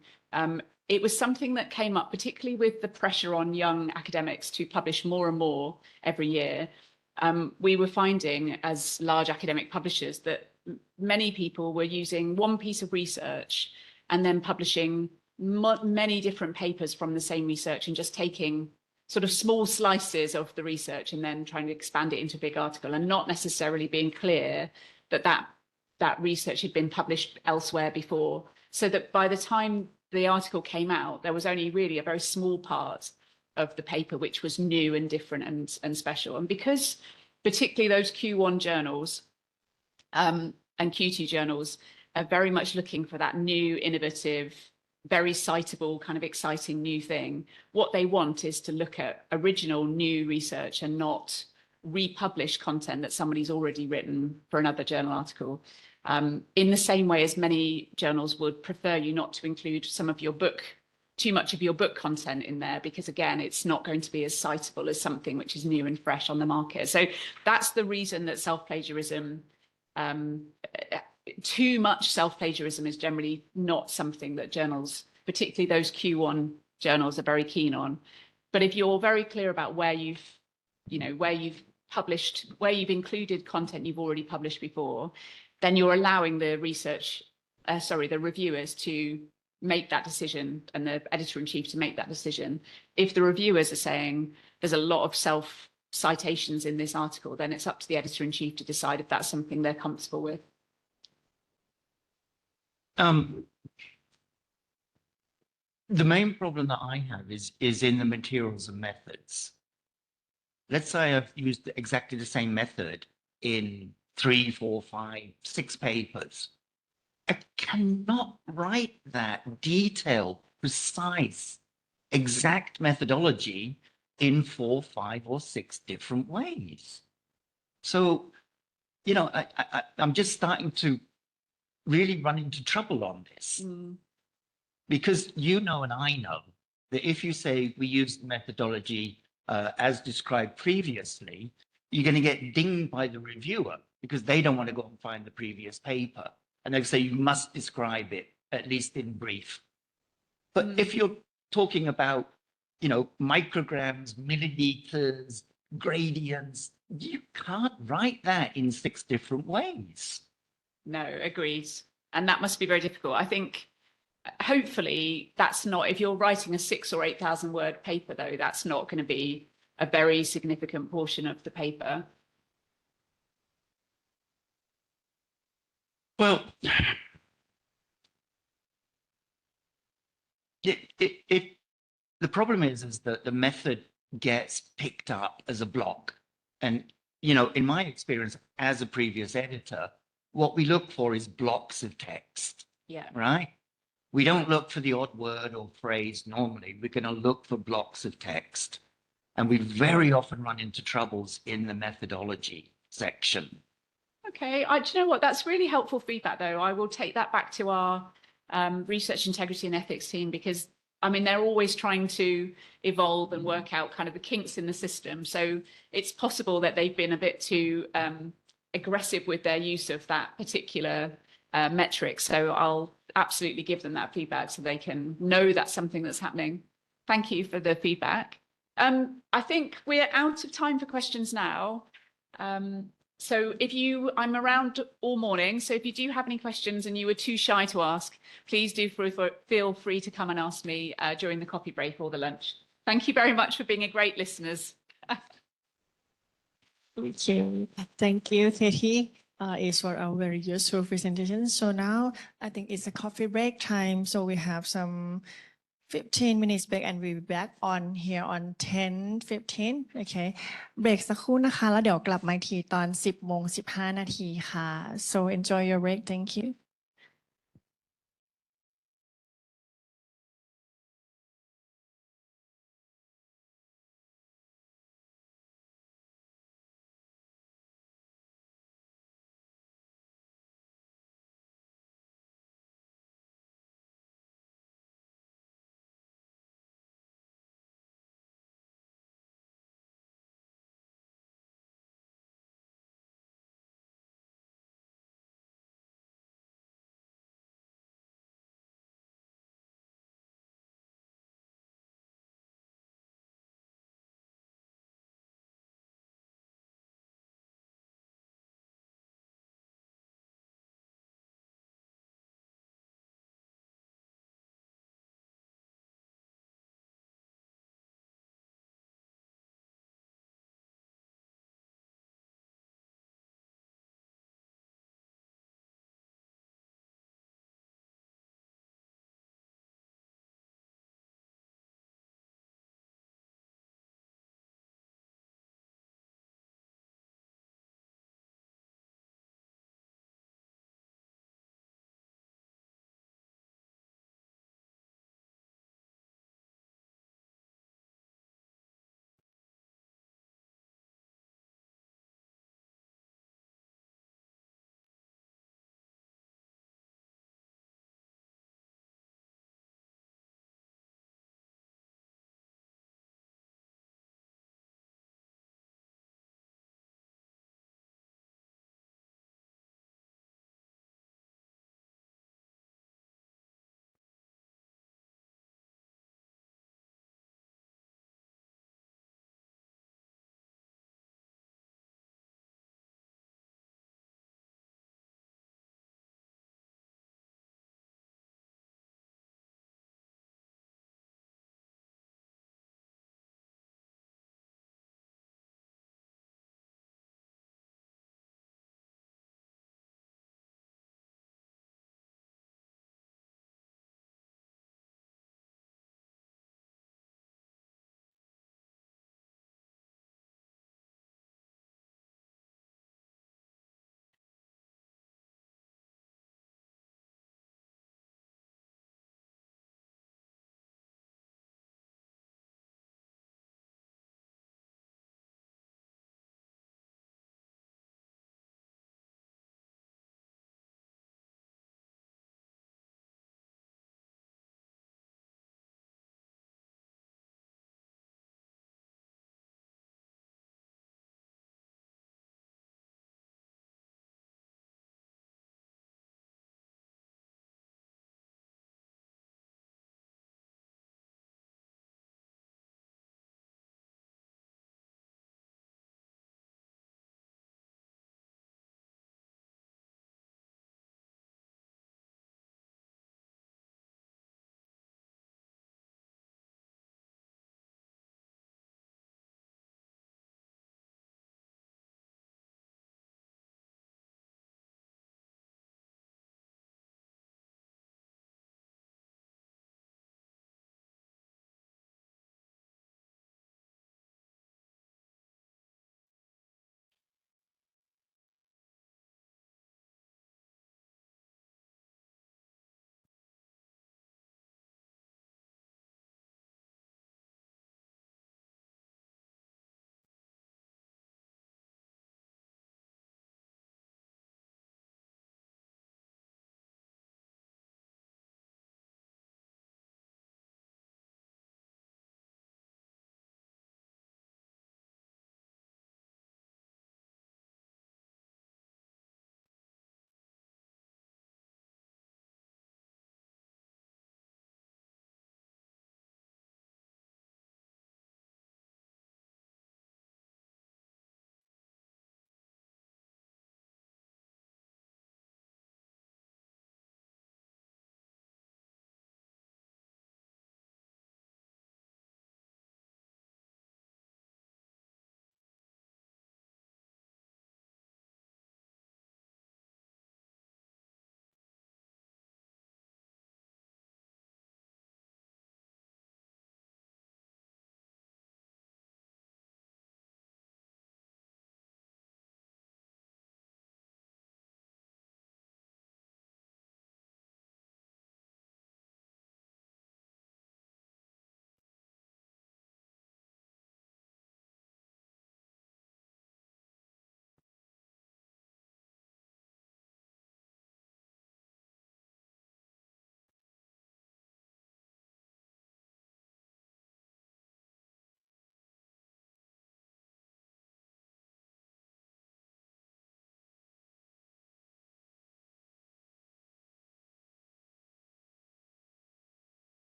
It was something that came up particularly with the pressure on young academics to publish more and more every year. We were finding as large academic publishers that many people were using one piece of research and then publishing many different papers from the same research and just taking sort of small slices of the research and then trying to expand it into a big article, and not necessarily being clear that that research had been published elsewhere before, so that by the time the article came out, there was only really a very small part of the paper which was new and different and special. And because particularly those Q1 journals and Q2 journals are very much looking for that new, innovative, very citable, kind of exciting new thing, what they want is to look at original new research and not republish content that somebody's already written for another journal article. In the same way as many journals would prefer you not to include too much of your book content in there, because again, it's not going to be as citable as something which is new and fresh on the market. So that's the reason that self-plagiarism, too much self-plagiarism is generally not something that journals, particularly those Q1 journals, are very keen on. But if you're very clear about where you've published, where you've included content you've already published before, then you're allowing the reviewers to make that decision, and the editor-in-chief to make that decision. If the reviewers are saying there's a lot of self-citations in this article, then it's up to the editor-in-chief to decide if that's something they're comfortable with. The main problem that I have is in the materials and methods. Let's say I've used exactly the same method in 3, 4, 5, 6 papers. I cannot write that detailed, precise, exact methodology in 4, 5, or 6 different ways. So, you know, I'm just starting to really run into trouble on this. Because you know and I know that if you say we use the methodology as described previously, you're going to get dinged by the reviewer because they don't want to go and find the previous paper. And they say you must describe it, at least in brief. But if you're talking about, you know, micrograms, milliliters, gradients, you can't write that in 6 different ways. No, agreed. And that must be very difficult. I think hopefully that's not, if you're writing a 6,000 or 8,000 word paper, though, that's not going to be a very significant portion of the paper. Well, the problem is that the method gets picked up as a block. And, you know, in my experience as a previous editor, what we look for is blocks of text. Yeah. Right? We don't look for the odd word or phrase normally. We're going to look for blocks of text. And we very often run into troubles in the methodology section. Okay, do you know what? That's really helpful feedback, though. I will take that back to our research integrity and ethics team, because I mean, they're always trying to evolve and work out kind of the kinks in the system. So it's possible that they've been a bit too aggressive with their use of that particular metric. So I'll absolutely give them that feedback so they can know that's something that's happening. Thank you for the feedback. I think we're out of time for questions now. So I'm around all morning. So if you do have any questions and you were too shy to ask, please do feel free to come and ask me during the coffee break or the lunch. Thank you very much for being a great listeners. Okay, thank you, Katie. It's for our very useful presentation. So now I think it's a coffee break time. So we have some 15 minutes break and we'll be back on here on 10:15. Okay. เบรกสักครู่นะคะแล้วเดี๋ยวกลับมาอีกทีตอน 10:15 นาทีค่ะ So enjoy your break. Thank you.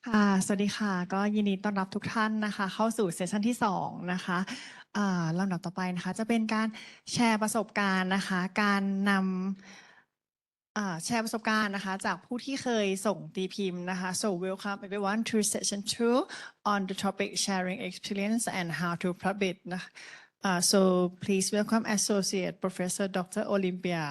ค่ะสวัสดีค่ะ ก็ยินดีต้อนรับทุกท่านนะคะ เข้าสู่เซสชันที่2นะคะลำดับต่อไปนะคะ จะเป็นการแชร์ประสบการณ์นะคะ การนำแชร์ประสบการณ์นะคะ จากผู้ที่เคยส่งตีพิมพ์นะคะ so welcome everyone to session 2 on the topic sharing experience and how to publish นะคะso please welcome Associate Professor Dr. Olympia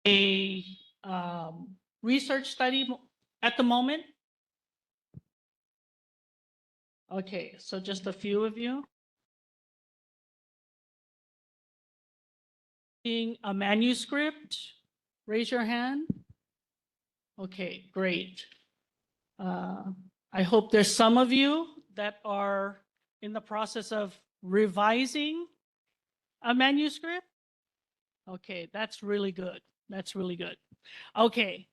a research study at the moment? Okay, so just a few of you. Being a manuscript, raise your hand. Okay, great. I hope there's some of you that are in the process of revising a manuscript. Okay, that's really good. That's really good. Okay,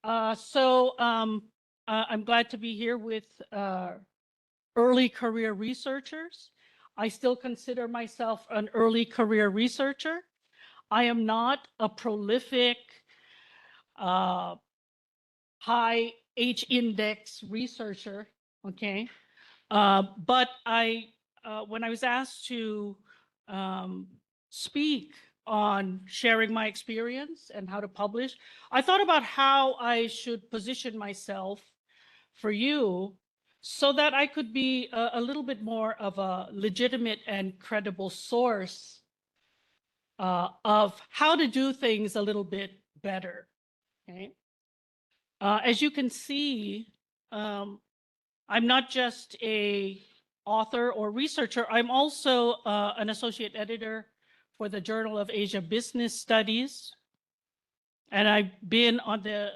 so I'm glad to be here with early career researchers. I still consider myself an early career researcher. I am not a prolific, high H-index researcher, okay? But when I was asked to speak on sharing my experience and how to publish, I thought about how I should position myself for you so that I could be a little bit more of a legitimate and credible source of how to do things a little bit better, okay? As you can see, I'm not just a author or researcher, I'm also an associate editor for the Journal of Asia Business Studies. And I've been on the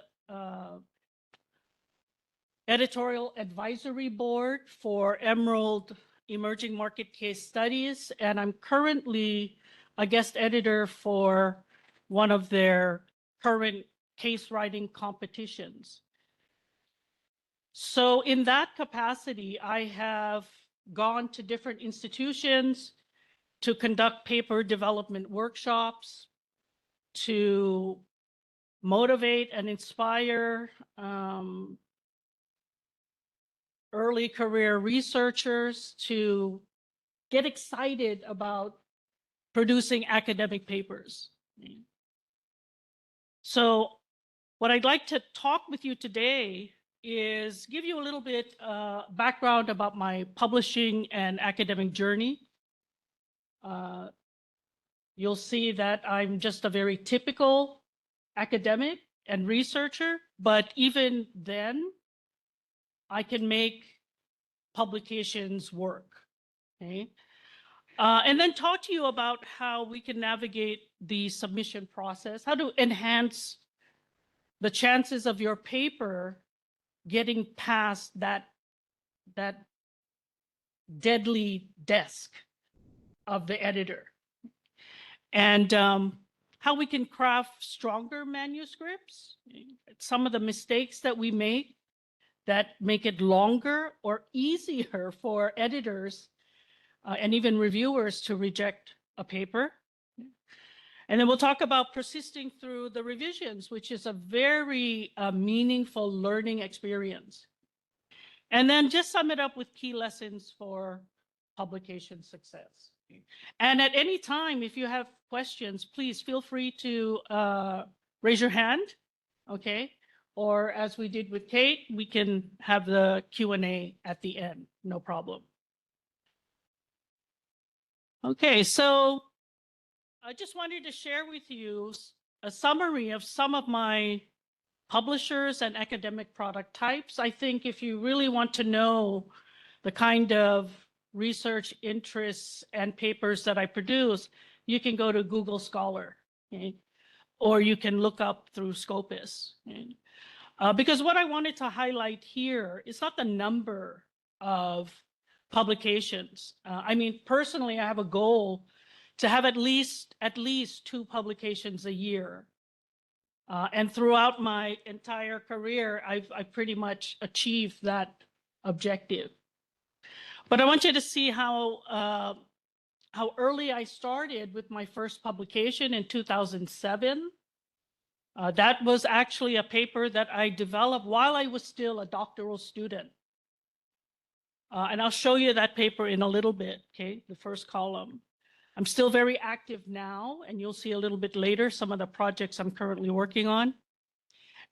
editorial advisory board for Emerald Emerging Market Case Studies. And I'm currently a guest editor for one of their current case writing competitions. So in that capacity, I have gone to different institutions to conduct paper development workshops, to motivate and inspire early career researchers to get excited about producing academic papers. So what I'd like to talk with you today is give you a little bit background about my publishing and academic journey. You'll see that I'm just a very typical academic and researcher, but even then, I can make publications work. Okay. And then talk to you about how we can navigate the submission process, how to enhance the chances of your paper getting past that deadly desk of the editor, and how we can craft stronger manuscripts, some of the mistakes that we make that make it longer or easier for editors and even reviewers to reject a paper. And then we'll talk about persisting through the revisions, which is a very meaningful learning experience. And then just sum it up with key lessons for publication success. And at any time, if you have questions, please feel free to raise your hand, okay? Or as we did with Kate, we can have the Q&A at the end, no problem. Okay, so I just wanted to share with you a summary of some of my publishers and academic product types. I think if you really want to know the kind of research interests and papers that I produce, you can go to Google Scholar, okay? Or you can look up through Scopus. Okay? Because what I wanted to highlight here is not the number of publications. I mean, personally, I have a goal to have at least 2 publications a year. And throughout my entire career, I've pretty much achieved that objective. But I want you to see how early I started with my first publication in 2007. That was actually a paper that I developed while I was still a doctoral student. And I'll show you that paper in a little bit, okay, the first column. I'm still very active now, and you'll see a little bit later some of the projects I'm currently working on.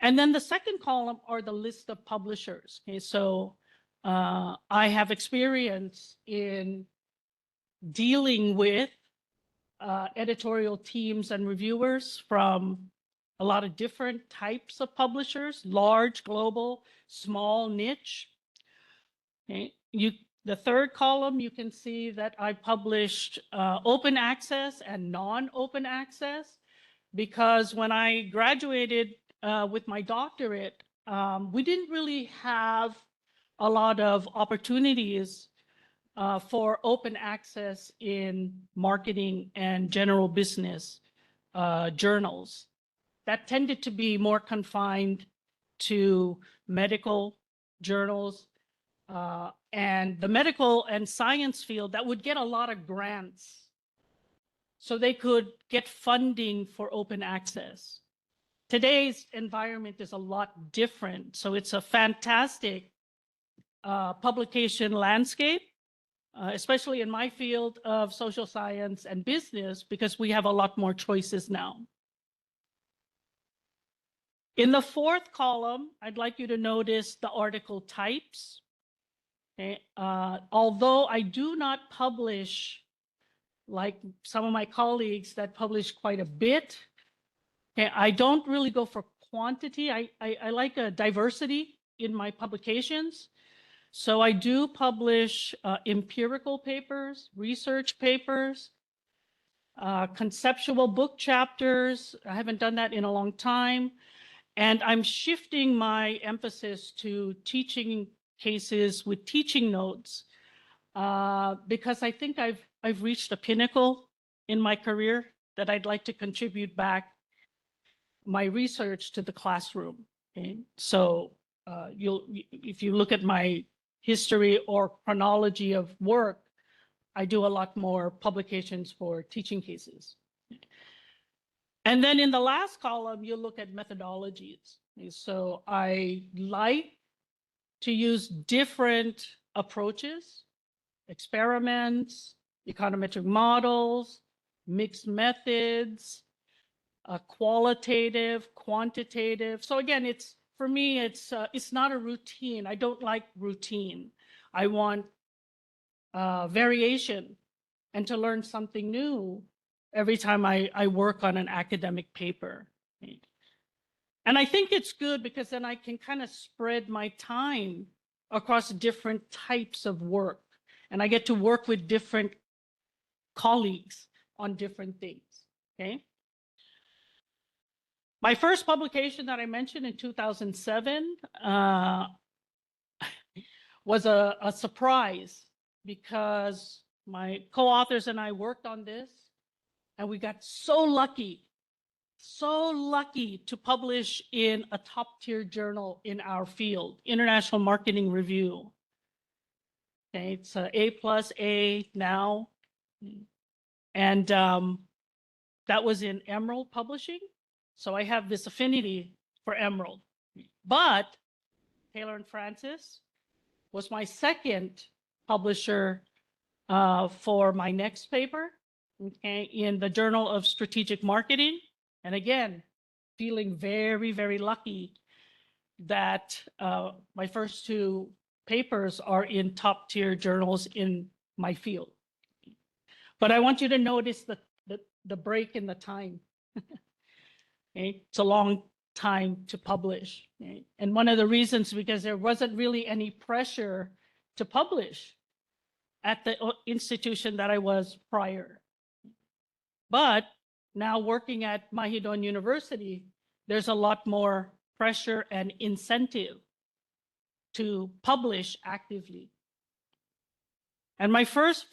And then the second column are the list of publishers. Okay, so I have experience in dealing with editorial teams and reviewers from a lot of different types of publishers, large, global, small, niche. Okay. The third column, you can see that I published open access and non-open access, because when I graduated with my doctorate, we didn't really have a lot of opportunities for open access in marketing and general business journals. That tended to be more confined to medical journals, and the medical and science field that would get a lot of grants so they could get funding for open access. Today's environment is a lot different, so it's a fantastic publication landscape, especially in my field of social science and business, because we have a lot more choices now. In the fourth column, I'd like you to notice the article types. Okay. Although I do not publish like some of my colleagues that publish quite a bit, okay, I don't really go for quantity. I like a diversity in my publications. So I do publish empirical papers, research papers, conceptual book chapters. I haven't done that in a long time. And I'm shifting my emphasis to teaching cases with teaching notes because I think I've reached a pinnacle in my career that I'd like to contribute back my research to the classroom. Okay? So if you look at my history or chronology of work, I do a lot more publications for teaching cases. And then in the last column, you look at methodologies. So I like to use different approaches, experiments, econometric models, mixed methods, qualitative, quantitative. So again, it's for me, it's not a routine. I don't like routine. I want variation and to learn something new every time I work on an academic paper. And I think it's good because then I can kind of spread my time across different types of work. And I get to work with different colleagues on different things, okay? My first publication that I mentioned in 2007 was a surprise because my co-authors and I worked on this and we got so lucky to publish in a top-tier journal in our field, International Marketing Review. Okay, it's a A+ now. And that was in Emerald Publishing. So I have this affinity for Emerald. But Taylor and Francis was my second publisher for my next paper, okay, in the Journal of Strategic Marketing. And again, feeling very, very lucky that my first two papers are in top-tier journals in my field. But I want you to notice the break in the time. Okay? It's a long time to publish. Okay? And one of the reasons, because there wasn't really any pressure to publish at the institution that I was prior. But now working at Mahidol University, there's a lot more pressure and incentive to publish actively. And my first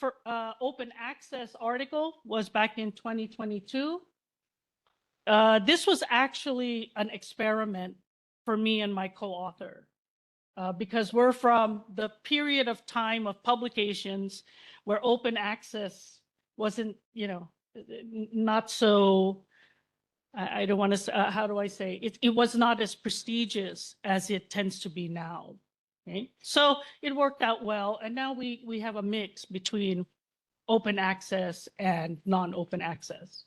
open access article was back in 2022. This was actually an experiment for me and my co-author because we're from the period of time of publications where open access wasn't, you know, not so, I don't want to, how do I say, it was not as prestigious as it tends to be now. Okay? So it worked out well. And now we have a mix between open access and non-open access.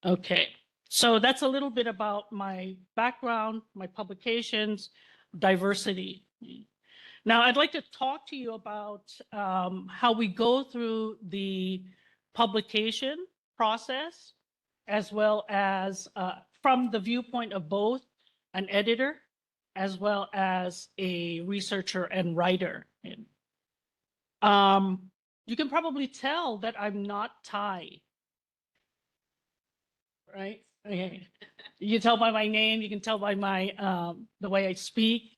Okay, so that's a little bit about my background, my publications, diversity. Now, I'd like to talk to you about how we go through the publication process, as well as from the viewpoint of both an editor, as well as a researcher and writer. You can probably tell that I'm not Thai. Right? Okay. You can tell by my name, you can tell by my the way I speak.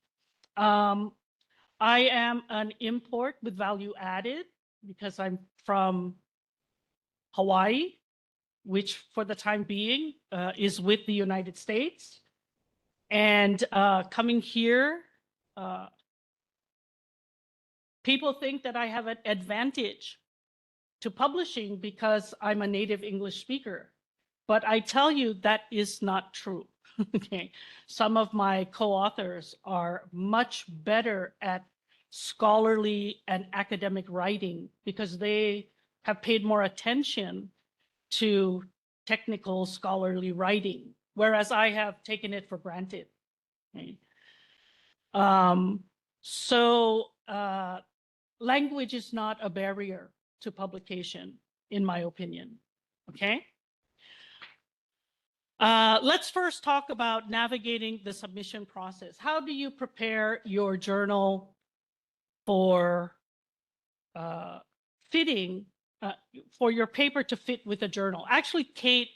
I am an import with value added because I'm from Hawaii, which for the time being is with the United States. And coming here, people think that I have an advantage to publishing because I'm a native English speaker. But I tell you that is not true. Okay, some of my co-authors are much better at scholarly and academic writing because they have paid more attention to technical scholarly writing, whereas I have taken it for granted. Okay? Language is not a barrier to publication, in my opinion. Okay. Let's first talk about navigating the submission process. How do you prepare your journal for fitting, for your paper to fit with a journal? Actually, Kate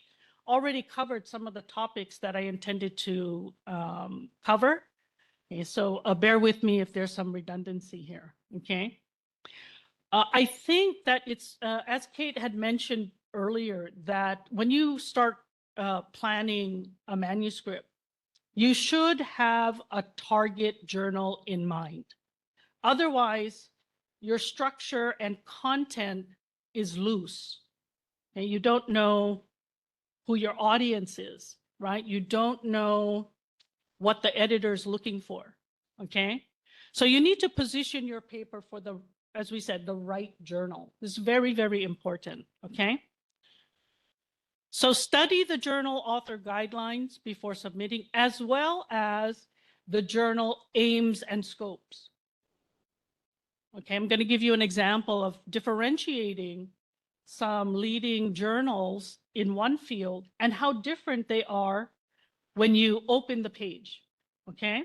already covered some of the topics that I intended to cover. Okay, so bear with me if there's some redundancy here, okay? I think that it's, as Kate had mentioned earlier, that when you start planning a manuscript, you should have a target journal in mind. Otherwise, your structure and content is loose. And you don't know who your audience is, right? You don't know what the editor is looking for, okay? So you need to position your paper for the as we said, the right journal. This is very, very important, okay? So study the journal author guidelines before submitting, as well as the journal aims and scopes. Okay, I'm going to give you an example of differentiating some leading journals in one field and how different they are when you open the page, okay?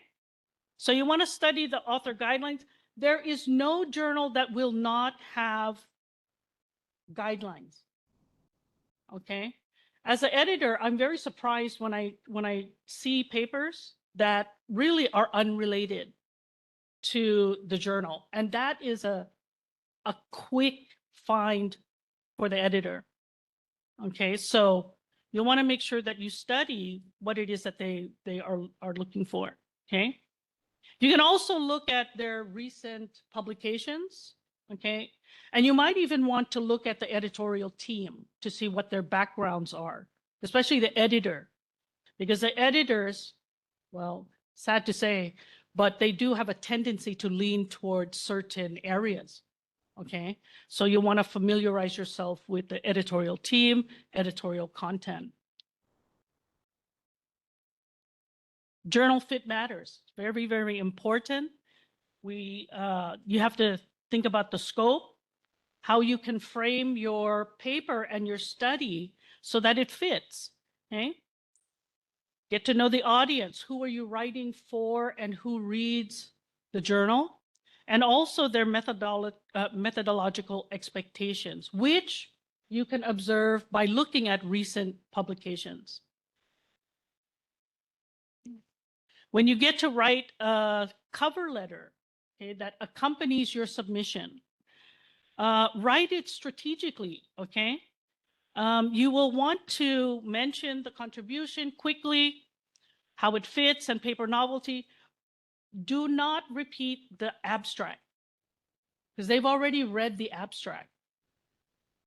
So you want to study the author guidelines. There is no journal that will not have guidelines, okay? As an editor, I'm very surprised when I see papers that really are unrelated to the journal. And that is a quick find for the editor. Okay, so you'll want to make sure that you study what it is that they are looking for. Okay. You can also look at their recent publications. Okay. And you might even want to look at the editorial team to see what their backgrounds are, especially the editor, because the editors, well, sad to say, but they do have a tendency to lean towards certain areas. Okay, so you want to familiarize yourself with the editorial team, editorial content. Journal fit matters. Very, very important. You have to think about the scope, how you can frame your paper and your study so that it fits. Okay. Get to know the audience. Who are you writing for and who reads the journal? And also their methodological expectations, which you can observe by looking at recent publications. When you get to write a cover letter, okay, that accompanies your submission, write it strategically, okay? You will want to mention the contribution quickly, how it fits, and paper novelty. Do not repeat the abstract because they've already read the abstract.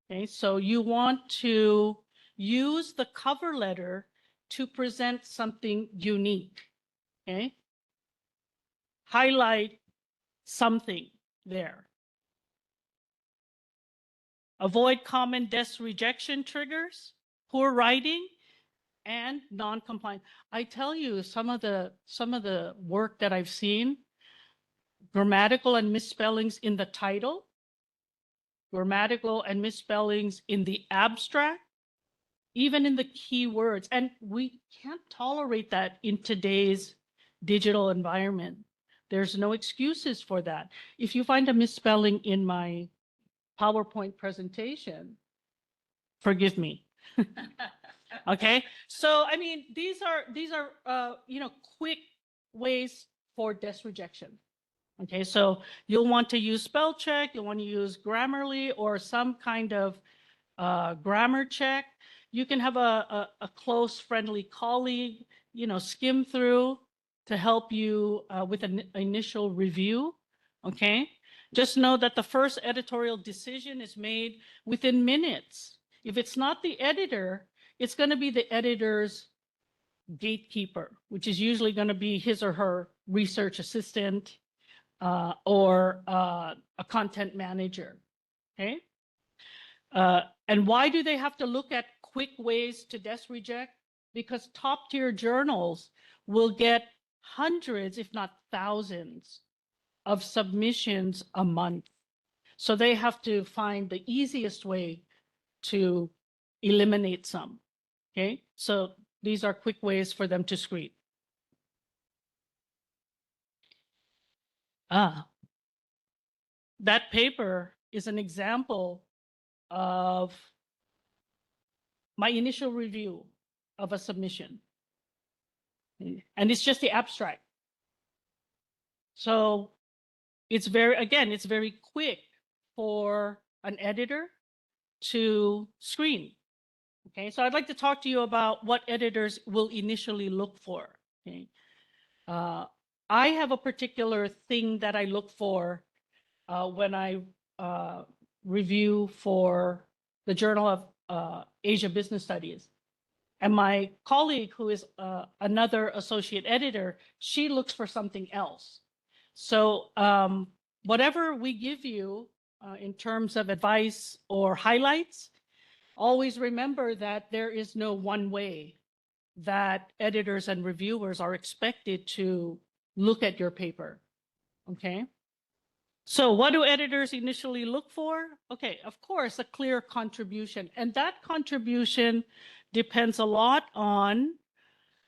Okay, so you want to use the cover letter to present something unique. Okay, highlight something there. Avoid common desk rejection triggers, poor writing, and non-compliant. I tell you, some of the work that I've seen, grammatical and misspellings in the title, grammatical and misspellings in the abstract, even in the keywords. And we can't tolerate that in today's digital environment. There's no excuses for that. If you find a misspelling in my PowerPoint presentation, forgive me. Okay, so I mean, these are quick ways for desk rejection. Okay, so you'll want to use spell check, you'll want to use Grammarly or some kind of grammar check. You can have a close, friendly colleague, skim through to help you with an initial review. Okay, just know that the first editorial decision is made within minutes. If it's not the editor, it's going to be the editor's gatekeeper, which is usually going to be his or her research assistant or a content manager. Okay. And why do they have to look at quick ways to desk reject? Because top tier journals will get hundreds, if not thousands, of submissions a month. So they have to find the easiest way to eliminate some. Okay, so these are quick ways for them to screen. That paper is an example of my initial review of a submission. And it's just the abstract. So it's very quick for an editor to screen. Okay, so I'd like to talk to you about what editors will initially look for. Okay, I have a particular thing that I look for when I review for the Journal of Asia Business Studies. And my colleague, who is another associate editor, she looks for something else. So whatever we give you in terms of advice or highlights, always remember that there is no one way that editors and reviewers are expected to look at your paper. Okay. So what do editors initially look for? Okay, of course, a clear contribution. And that contribution depends a lot on,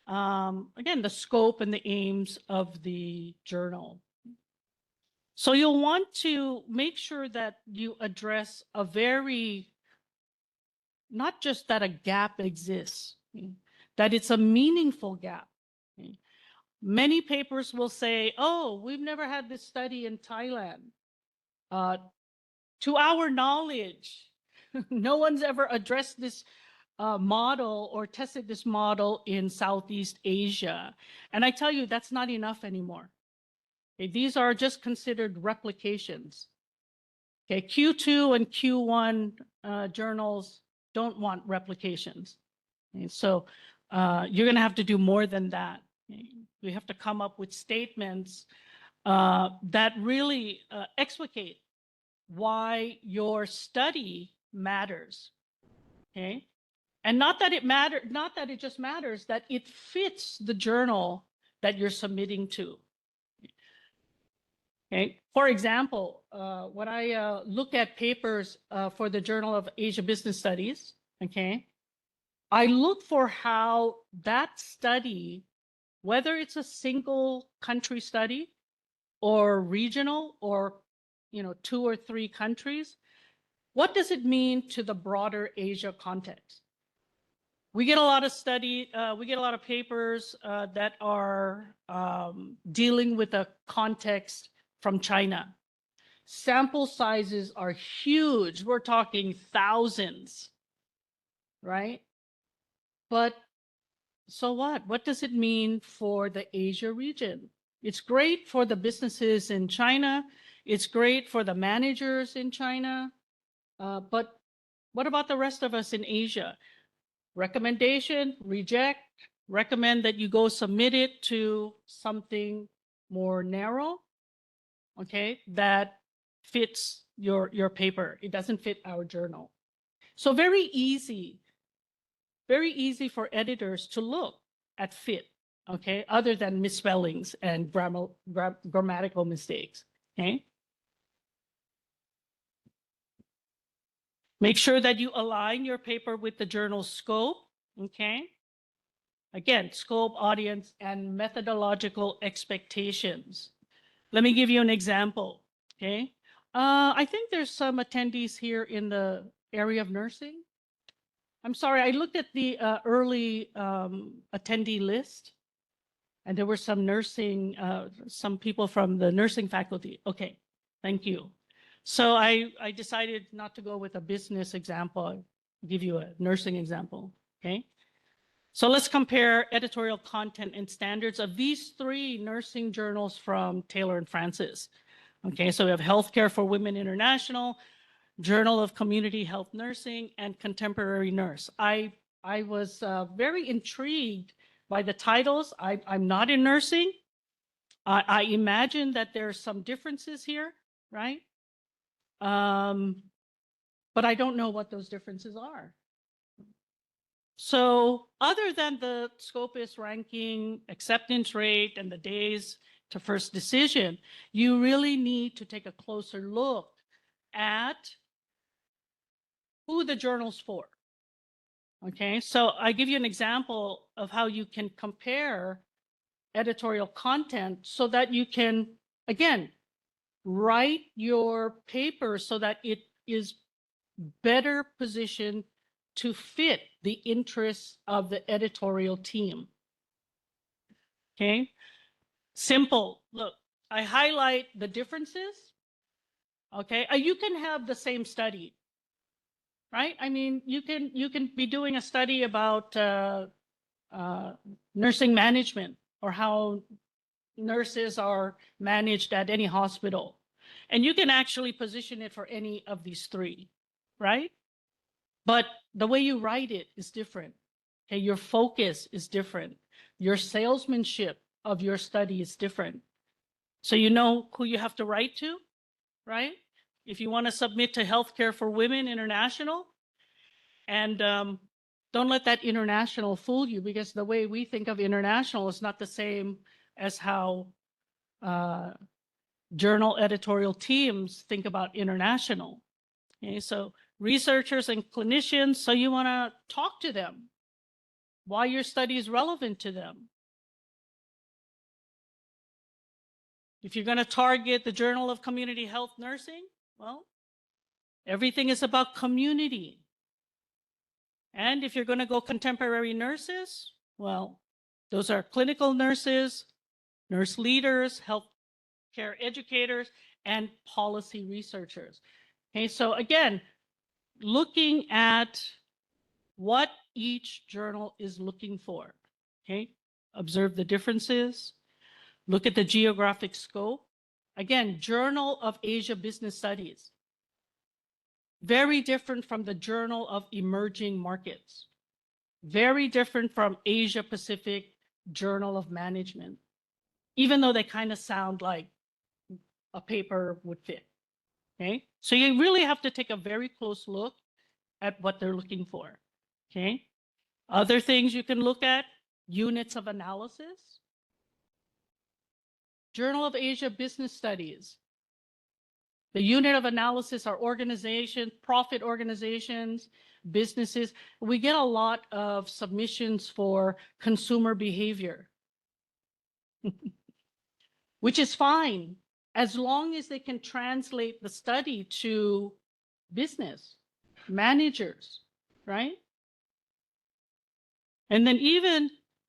again, the scope and the aims of the journal. So you'll want to make sure that you address a very, not just that a gap exists, that it's a meaningful gap. Many papers will say, oh, we've never had this study in Thailand. To our knowledge, no one's ever addressed this model or tested this model in Southeast Asia. And I tell you, that's not enough anymore. Okay, these are just considered replications. Okay, Q2 and Q1 journals don't want replications. Okay, so you're going to have to do more than that. We have to come up with statements that really explicate why your study matters. Okay, and not that it just matters, that it fits the journal that you're submitting to. Okay, for example, when I look at papers for the Journal of Asia Business Studies, okay, I look for how that study, whether it's a single country study or regional or 2 or 3 countries, what does it mean to the broader Asia context? We get a lot of papers that are dealing with a context from China. Sample sizes are huge. We're talking thousands, right? But so what? What does it mean for the Asia region? It's great for the businesses in China. It's great for the managers in China. But what about the rest of us in Asia? Recommendation, reject, recommend that you go submit it to something more narrow, okay, that fits your paper. It doesn't fit our journal. So very easy for editors to look at fit, okay, other than misspellings and grammatical mistakes, okay? Make sure that you align your paper with the journal's scope, okay? Again, scope, audience, and methodological expectations. Let me give you an example, okay? I think there's some attendees here in the area of nursing. I'm sorry, I looked at the early attendee list, and there were some some people from the nursing faculty. Okay, thank you. So I decided not to go with a business example. I'll give you a nursing example, okay? So let's compare editorial content and standards of these 3 nursing journals from Taylor and Francis. Okay, so we have Healthcare for Women International, Journal of Community Health Nursing, and Contemporary Nurse. I was very intrigued by the titles. I'm not in nursing. I imagine that there's some differences here, right? But I don't know what those differences are. So other than the Scopus ranking, acceptance rate, and the days to first decision, you really need to take a closer look at who the journal's for. Okay, so I give you an example of how you can compare editorial content so that you can, again, write your paper so that it is better positioned to fit the interests of the editorial team. Okay, simple. Look, I highlight the differences. Okay, you can have the same study, right? I mean, you can be doing a study about nursing management or how nurses are managed at any hospital. And you can actually position it for any of these 3, right? But the way you write it is different. Okay, your focus is different. Your salesmanship of your study is different. So you know who you have to write to, right? If you want to submit to Healthcare for Women International, and don't let that international fool you, because the way we think of international is not the same as how journal editorial teams think about international. Okay, so researchers and clinicians, so you want to talk to them, why your study is relevant to them. If you're going to target the Journal of Community Health Nursing, well, everything is about community. And if you're going to go contemporary nurses, well, those are clinical nurses, nurse leaders, healthcare educators, and policy researchers. Okay, so again, looking at what each journal is looking for. Okay, observe the differences, look at the geographic scope. Again, Journal of Asia Business Studies, very different from the Journal of Emerging Markets, very different from Asia Pacific Journal of Management, even though they kind of sound like a paper would fit. Okay, so you really have to take a very close look at what they're looking for. Okay, other things you can look at: units of analysis. Journal of Asia Business Studies. The unit of analysis are organizations, profit organizations, businesses. We get a lot of submissions for consumer behavior, which is fine, as long as they can translate the study to business managers, right? And then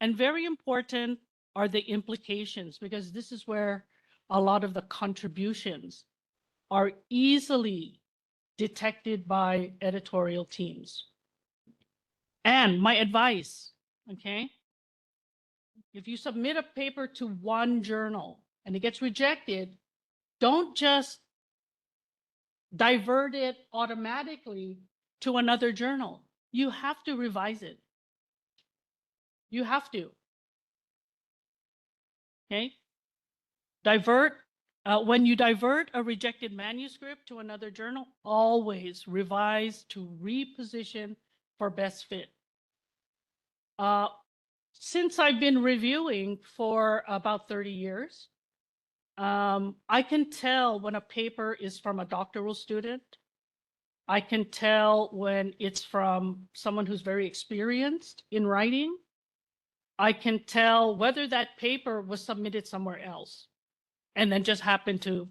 and very important are the implications, because this is where a lot of the contributions are easily detected by editorial teams. And my advice, okay, if you submit a paper to one journal and it gets rejected, don't just divert it automatically to another journal. You have to revise it. You have to. Okay? When you divert a rejected manuscript to another journal, always revise to reposition for best fit. Since I've been reviewing for about 30 years, I can tell when a paper is from a doctoral student. I can tell when it's from someone who's very experienced in writing. I can tell whether that paper was submitted somewhere else and then just happened to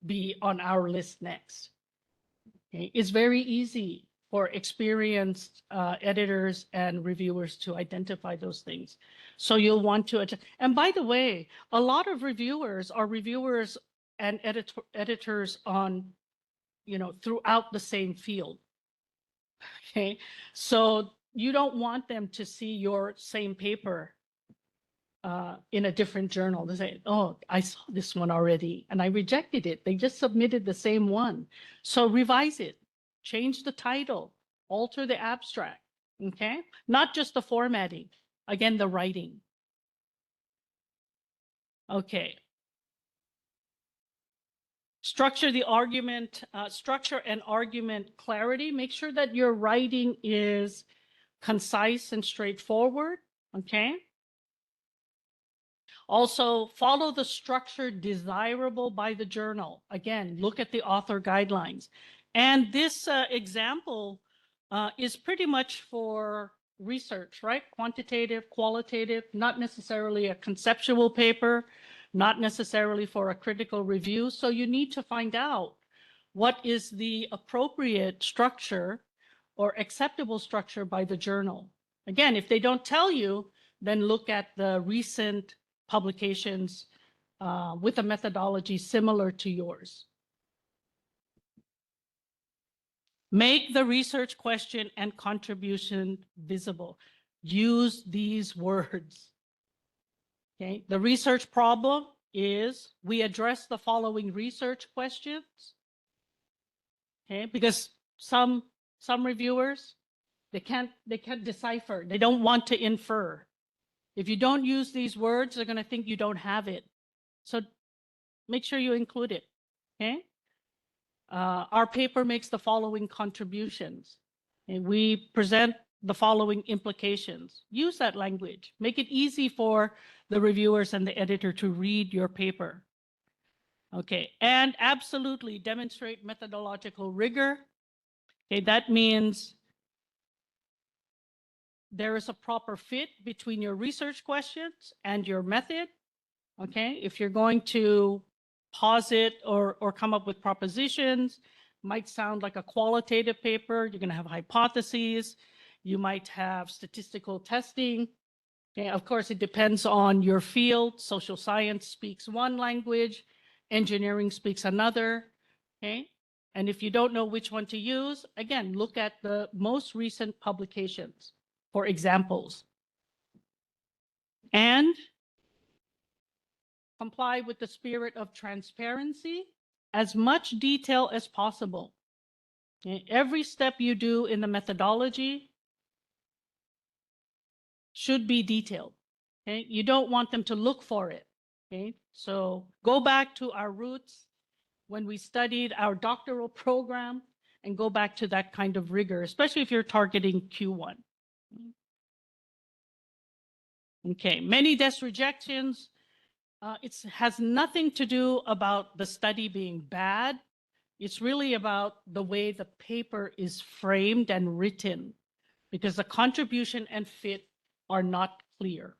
be on our list next. Okay? It's very easy for experienced editors and reviewers to identify those things. So you'll want to adjust. And by the way, a lot of reviewers are reviewers and editors on, throughout the same field. Okay, so you don't want them to see your same paper in a different journal. They say, oh, I saw this one already and I rejected it. They just submitted the same one. So revise it, change the title, alter the abstract, okay? Not just the formatting, again, the writing. Okay. Structure the argument, structure and argument clarity. Make sure that your writing is concise and straightforward, okay? Also, follow the structure desirable by the journal. Again, look at the author guidelines. And this example is pretty much for research, right? Quantitative, qualitative, not necessarily a conceptual paper, not necessarily for a critical review. So you need to find out what is the appropriate structure or acceptable structure by the journal. Again, if they don't tell you, then look at the recent publications with a methodology similar to yours. Make the research question and contribution visible. Use these words. Okay, the research problem is we address the following research questions. Okay, because some reviewers, they can't decipher. They don't want to infer. If you don't use these words, they're going to think you don't have it. So make sure you include it. Okay. Our paper makes the following contributions. And we present the following implications. Use that language. Make it easy for the reviewers and the editor to read your paper. Okay, and absolutely demonstrate methodological rigor. Okay, that means there is a proper fit between your research questions and your method. Okay, if you're going to posit or come up with propositions, might sound like a qualitative paper. You're going to have hypotheses. You might have statistical testing. Okay, of course, it depends on your field. Social science speaks one language, engineering speaks another. Okay, and if you don't know which one to use, again, look at the most recent publications for examples. And comply with the spirit of transparency, as much detail as possible. Okay? Every step you do in the methodology should be detailed. Okay? You don't want them to look for it. Okay? So go back to our roots when we studied our doctoral program and go back to that kind of rigor, especially if you're targeting Q1. Okay, many desk rejections. It has nothing to do about the study being bad. It's really about the way the paper is framed and written, because the contribution and fit are not clear.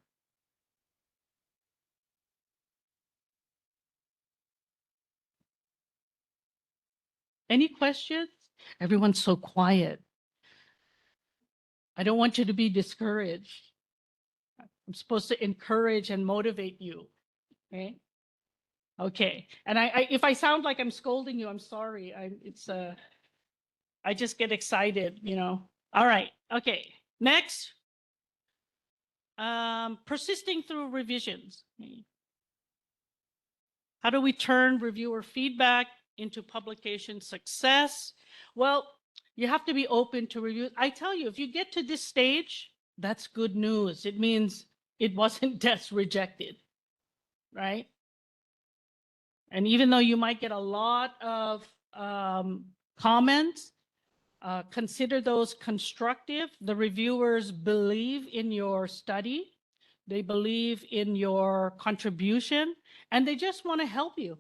Any questions? Everyone's so quiet. I don't want you to be discouraged. I'm supposed to encourage and motivate you. Okay. Okay. And if I sound like I'm scolding you, I'm sorry. I just get excited, you know. All right. Okay. Next. Persisting through revisions. How do we turn reviewer feedback into publication success? Well, you have to be open to reviews. I tell you, if you get to this stage, that's good news. It means it wasn't desk rejected, right? And even though you might get a lot of comments, consider those constructive. The reviewers believe in your study. They believe in your contribution, and they just want to help you,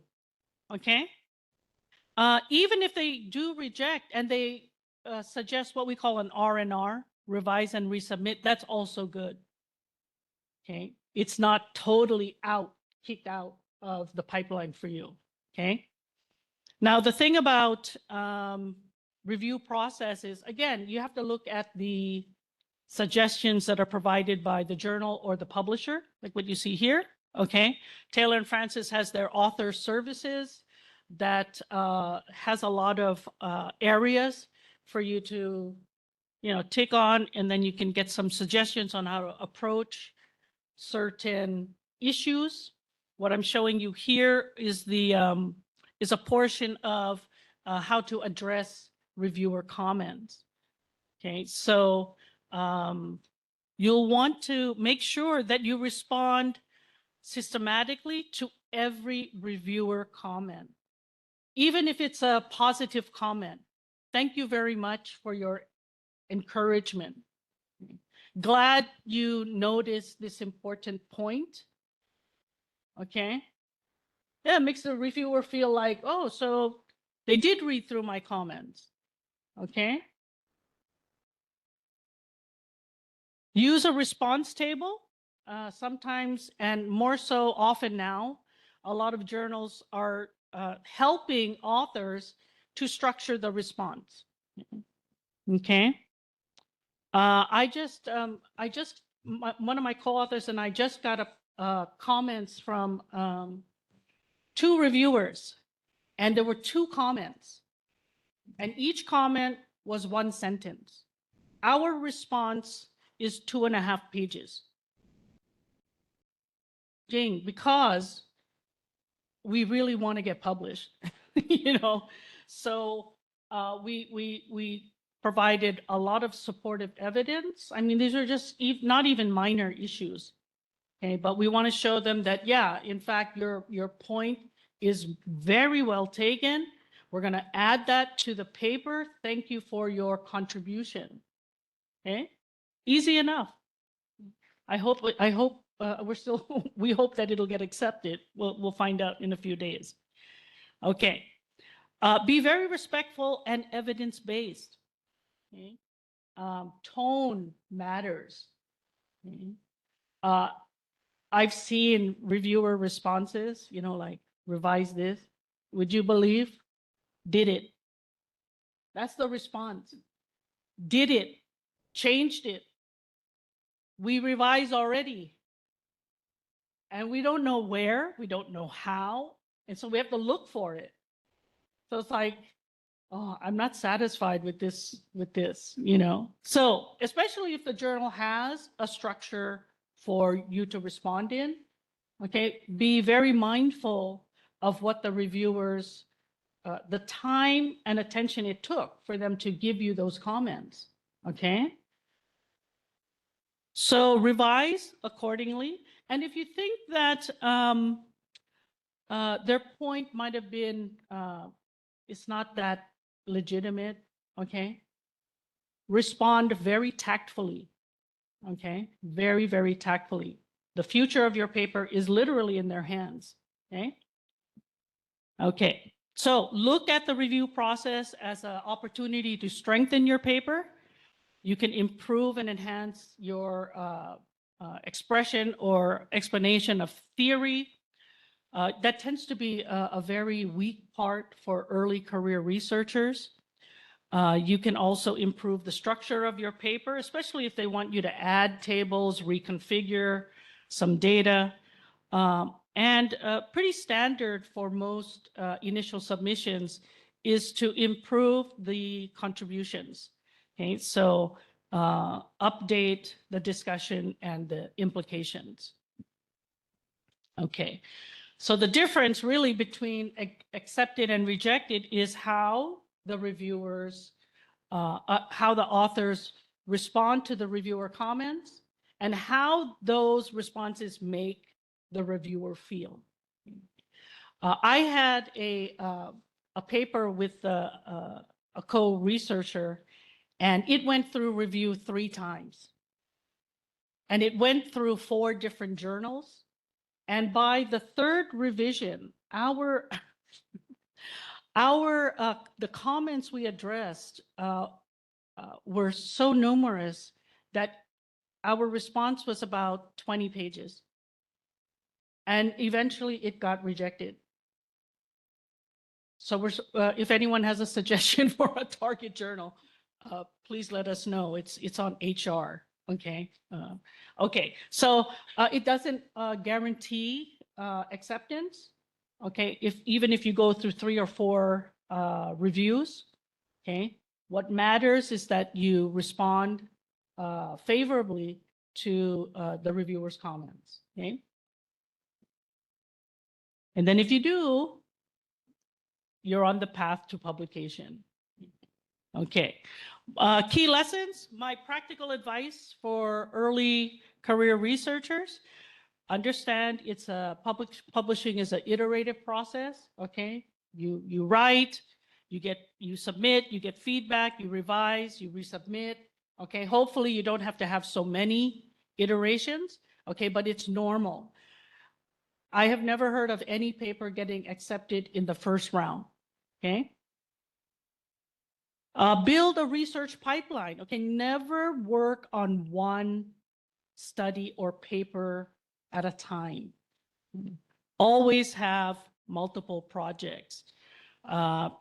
okay? Even if they do reject and they suggest what we call an R&R, revise and resubmit, that's also good, okay? It's not totally kicked out of the pipeline for you, okay? Now, the thing about review process is, again, you have to look at the suggestions that are provided by the journal or the publisher, like what you see here, okay? Taylor and Francis has their author services that has a lot of areas for you to, you know, tick on, and then you can get some suggestions on how to approach certain issues. What I'm showing you here is is a portion of how to address reviewer comments. Okay, so you'll want to make sure that you respond systematically to every reviewer comment, even if it's a positive comment. Thank you very much for your encouragement. Glad you noticed this important point. Okay. Yeah, it makes the reviewer feel like, oh, so they did read through my comments. Okay. Use a response table. Sometimes, and more so often now, a lot of journals are helping authors to structure the response. Okay. One of my co-authors and I just got comments from 2 reviewers, and there were 2 comments, and each comment was 1 sentence. Our response is 2.5 pages. Jing, because we really want to get published, you know, so we provided a lot of supportive evidence. I mean, these are just not even minor issues, okay? But we want to show them that, yeah, in fact, your point is very well taken. We're going to add that to the paper. Thank you for your contribution. Okay, easy enough. I hope we're still, we hope that it'll get accepted. We'll find out in a few days. Okay. Be very respectful and evidence-based. Okay. Tone matters. Okay. I've seen reviewer responses, you know, like revise this. Would you believe? Did it. That's the response. Did it. Changed it. We revised already. And we don't know where, we don't know how. And so we have to look for it. So it's like, oh, I'm not satisfied with this, you know. So especially if the journal has a structure for you to respond in, okay, be very mindful of what the reviewers, the time and attention it took for them to give you those comments, okay? So revise accordingly. And if you think that their point might have been, it's not that legitimate, okay? Respond very tactfully, okay? Very, very tactfully. The future of your paper is literally in their hands, okay? Okay, so look at the review process as an opportunity to strengthen your paper. You can improve and enhance your expression or explanation of theory. That tends to be a very weak part for early career researchers. You can also improve the structure of your paper, especially if they want you to add tables, reconfigure some data. And pretty standard for most initial submissions is to improve the contributions. Okay, so update the discussion and the implications. Okay, so the difference really between accepted and rejected is how the reviewers, how the authors respond to the reviewer comments and how those responses make the reviewer feel. I had a paper with a co-researcher, and it went through review 3 times. And it went through 4 different journals. And by the 3rd revision, the comments we addressed were so numerous that our response was about 20 pages. And eventually it got rejected. So if anyone has a suggestion for a target journal, please let us know. It's on HR, okay? Okay, so it doesn't guarantee acceptance, okay? Even if you go through 3 or 4 reviews, okay? What matters is that you respond favorably to the reviewer's comments, okay? And then if you do, you're on the path to publication. Okay. Key lessons, my practical advice for early career researchers: understand it's publishing is an iterative process. Okay, you write, you submit, you get feedback, you revise, you resubmit. Okay, hopefully you don't have to have so many iterations. Okay, but it's normal. I have never heard of any paper getting accepted in the first round. Okay. Build a research pipeline. Okay, never work on one study or paper at a time. Always have multiple projects.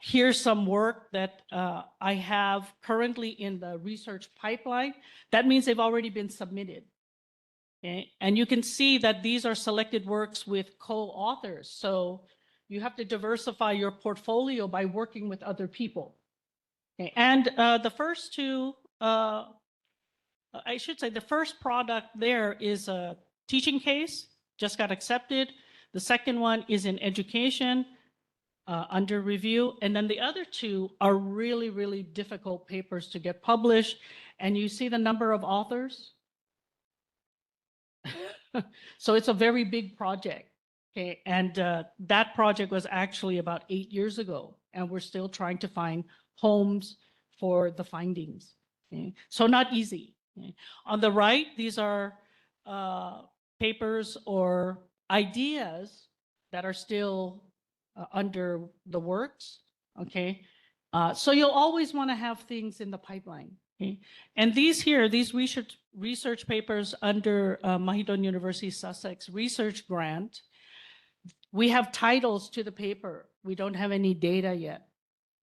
Here's some work that I have currently in the research pipeline. That means they've already been submitted. Okay? And you can see that these are selected works with co-authors. So you have to diversify your portfolio by working with other people. Okay. And the first 2, I should say the first product there is a teaching case, just got accepted. The second one is in education, under review. And then the other 2 are really, really difficult papers to get published. And you see the number of authors. So it's a very big project. Okay. And that project was actually about 8 years ago. and we're still trying to find homes for the findings. Okay? So not easy. Okay? On the right, these are papers or ideas that are still under the works. Okay. So you'll always want to have things in the pipeline. Okay. And these here, these research papers under Mahidol University Sussex research grant, we have titles to the paper. We don't have any data yet.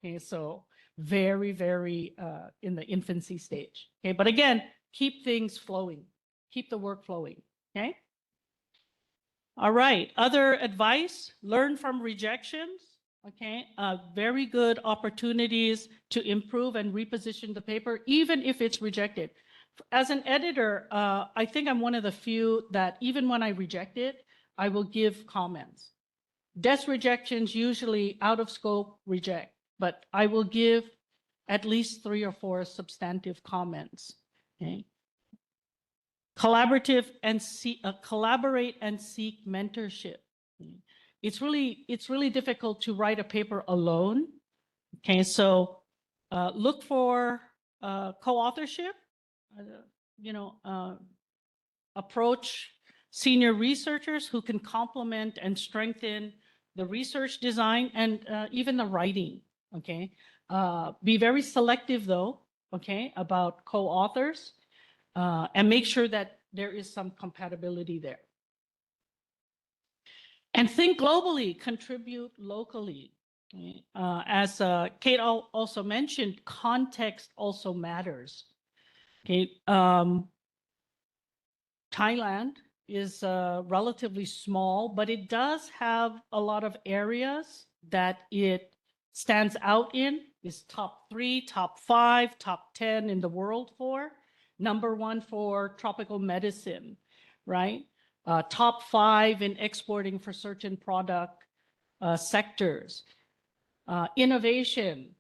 Okay. So very, very in the infancy stage. Okay. But again, keep things flowing, keep the work flowing. Okay. All right. Other advice, learn from rejections. Okay. Very good opportunities to improve and reposition the paper, even if it's rejected. As an editor, I think I'm one of the few that even when I reject it, I will give comments. Desk rejections usually out of scope reject, but I will give at least 3 or 4 substantive comments. Okay. Collaborate and seek mentorship. It's really difficult to write a paper alone. Okay, so look for co-authorship. Approach senior researchers who can complement and strengthen the research design and even the writing. Okay, be very selective though. Okay, about co-authors. And make sure that there is some compatibility there. And think globally, contribute locally. As Kate also mentioned, context also matters. Okay, Thailand is relatively small, but it does have a lot of areas that it stands out in. Is top 3, top 5, top 10 in the world for. Number 1 for tropical medicine, right? Top 5 in exporting for certain product sectors. Innovation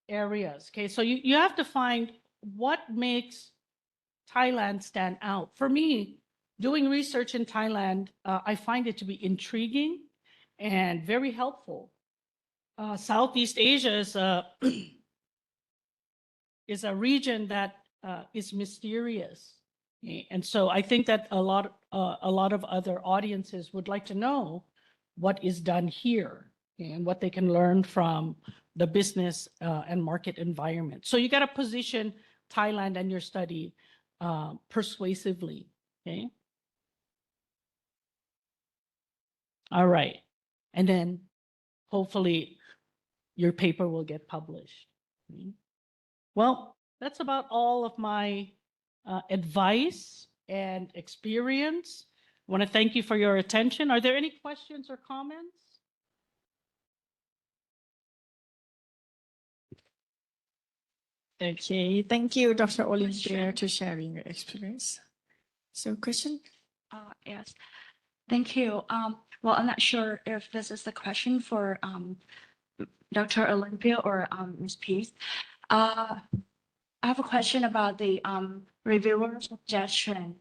areas. Okay, so you have to find what makes Thailand stand out. For me, doing research in Thailand, I find it to be intriguing and very helpful. Southeast Asia is a region that is mysterious. And so I think that a lot of other audiences would like to know what is done here and what they can learn from the business and market environment. So you got to position Thailand and your study persuasively. Okay. All right. And then hopefully your paper will get published. Okay. Well, that's about all of my advice and experience. I want to thank you for your attention. Are there any questions or comments? Okay, thank you, Dr. Olympia, to sharing your experience. So, question? Yes, thank you. Well, I'm not sure if this is the question for Dr. Olympia or Ms. Peace. I have a question about the reviewer suggestion.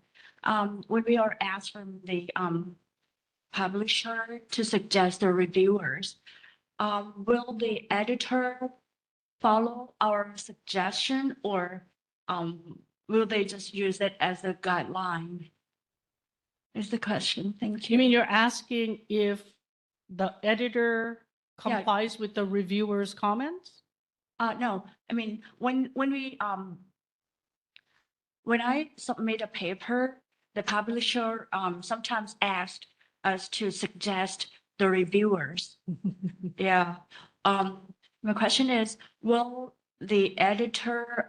When we are asked from the publisher to suggest the reviewers, will the editor follow our suggestion, or will they just use it as a guideline? Is the question. Thank you. You mean you're asking if the editor Yeah. complies with the reviewer's comments? No, I mean, when I submit a paper, the publisher sometimes asked us to suggest the reviewers. Yeah. My question is, will the editor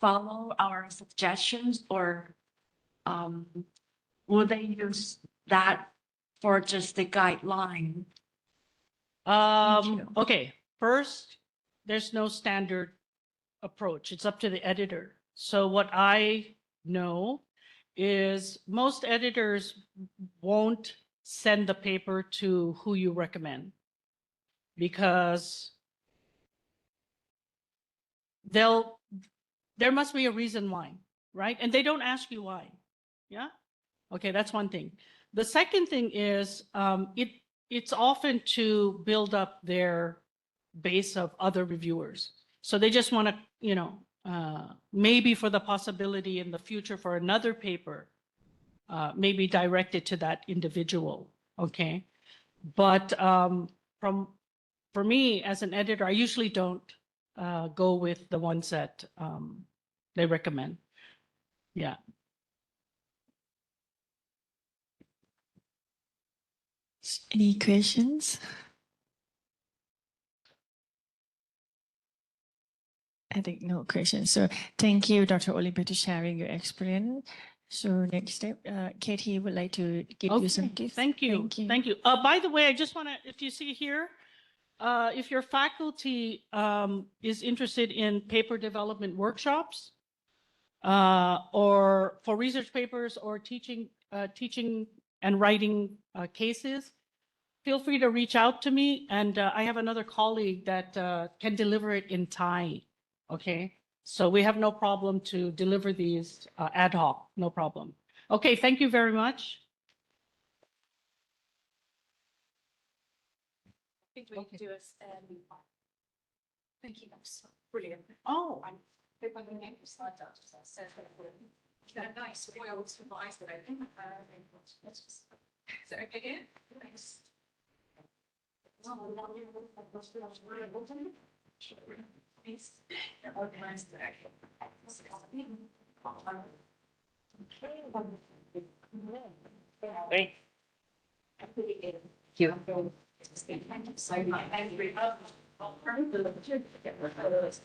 follow our suggestions, or will they use that for just the guideline? you. Okay, first, there's no standard approach. It's up to the editor. So what I know is most editors won't send the paper to who you recommend, because there must be a reason why, right? And they don't ask you why. Yeah. Okay, that's one thing. The second thing is it's often to build up their base of other reviewers. So they just want to, you know, maybe for the possibility in the future for another paper, maybe directed to that individual, okay? But for me as an editor, I usually don't go with the ones that they recommend. Yeah. Any questions? I think no questions. So thank you, Dr. Olympia, to sharing your experience. So next step, Katie would like to give you some Okay, gifts. thank you. Thank you. By the way, I just want to, if you see here, if your faculty is interested in paper development workshops or for research papers or teaching and writing cases, feel free to reach out to me. And I have another colleague that can deliver it in Thai. Okay, so we have no problem to deliver these ad hoc, no problem. Okay, thank you very much. We do a thank you. That's brilliant. Oh, I'm hope I'm going to get your slide up. They're nice foiled supplies that I think. Is that okay here? Thanks. Please. Organized Great. Thank you so much.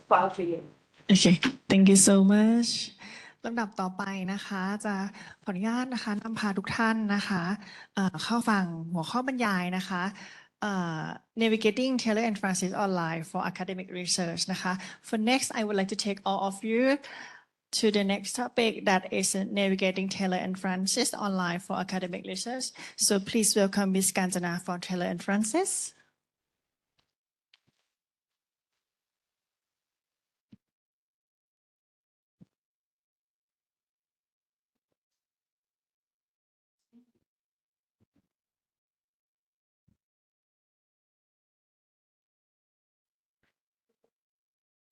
File for you. Okay, thank you so much ลำดับต่อไปนะคะจะขออนุญาตนะคะนำพาทุกท่านนะคะเข้าฟังหัวข้อบรรยายนะคะNavigating Taylor and Francis Online for Academic Research นะคะ For next I would like to take all of you to the next topic that is Navigating Taylor and Francis Online for Academic Research. So please welcome Ms. Kanjana for Taylor and Francis.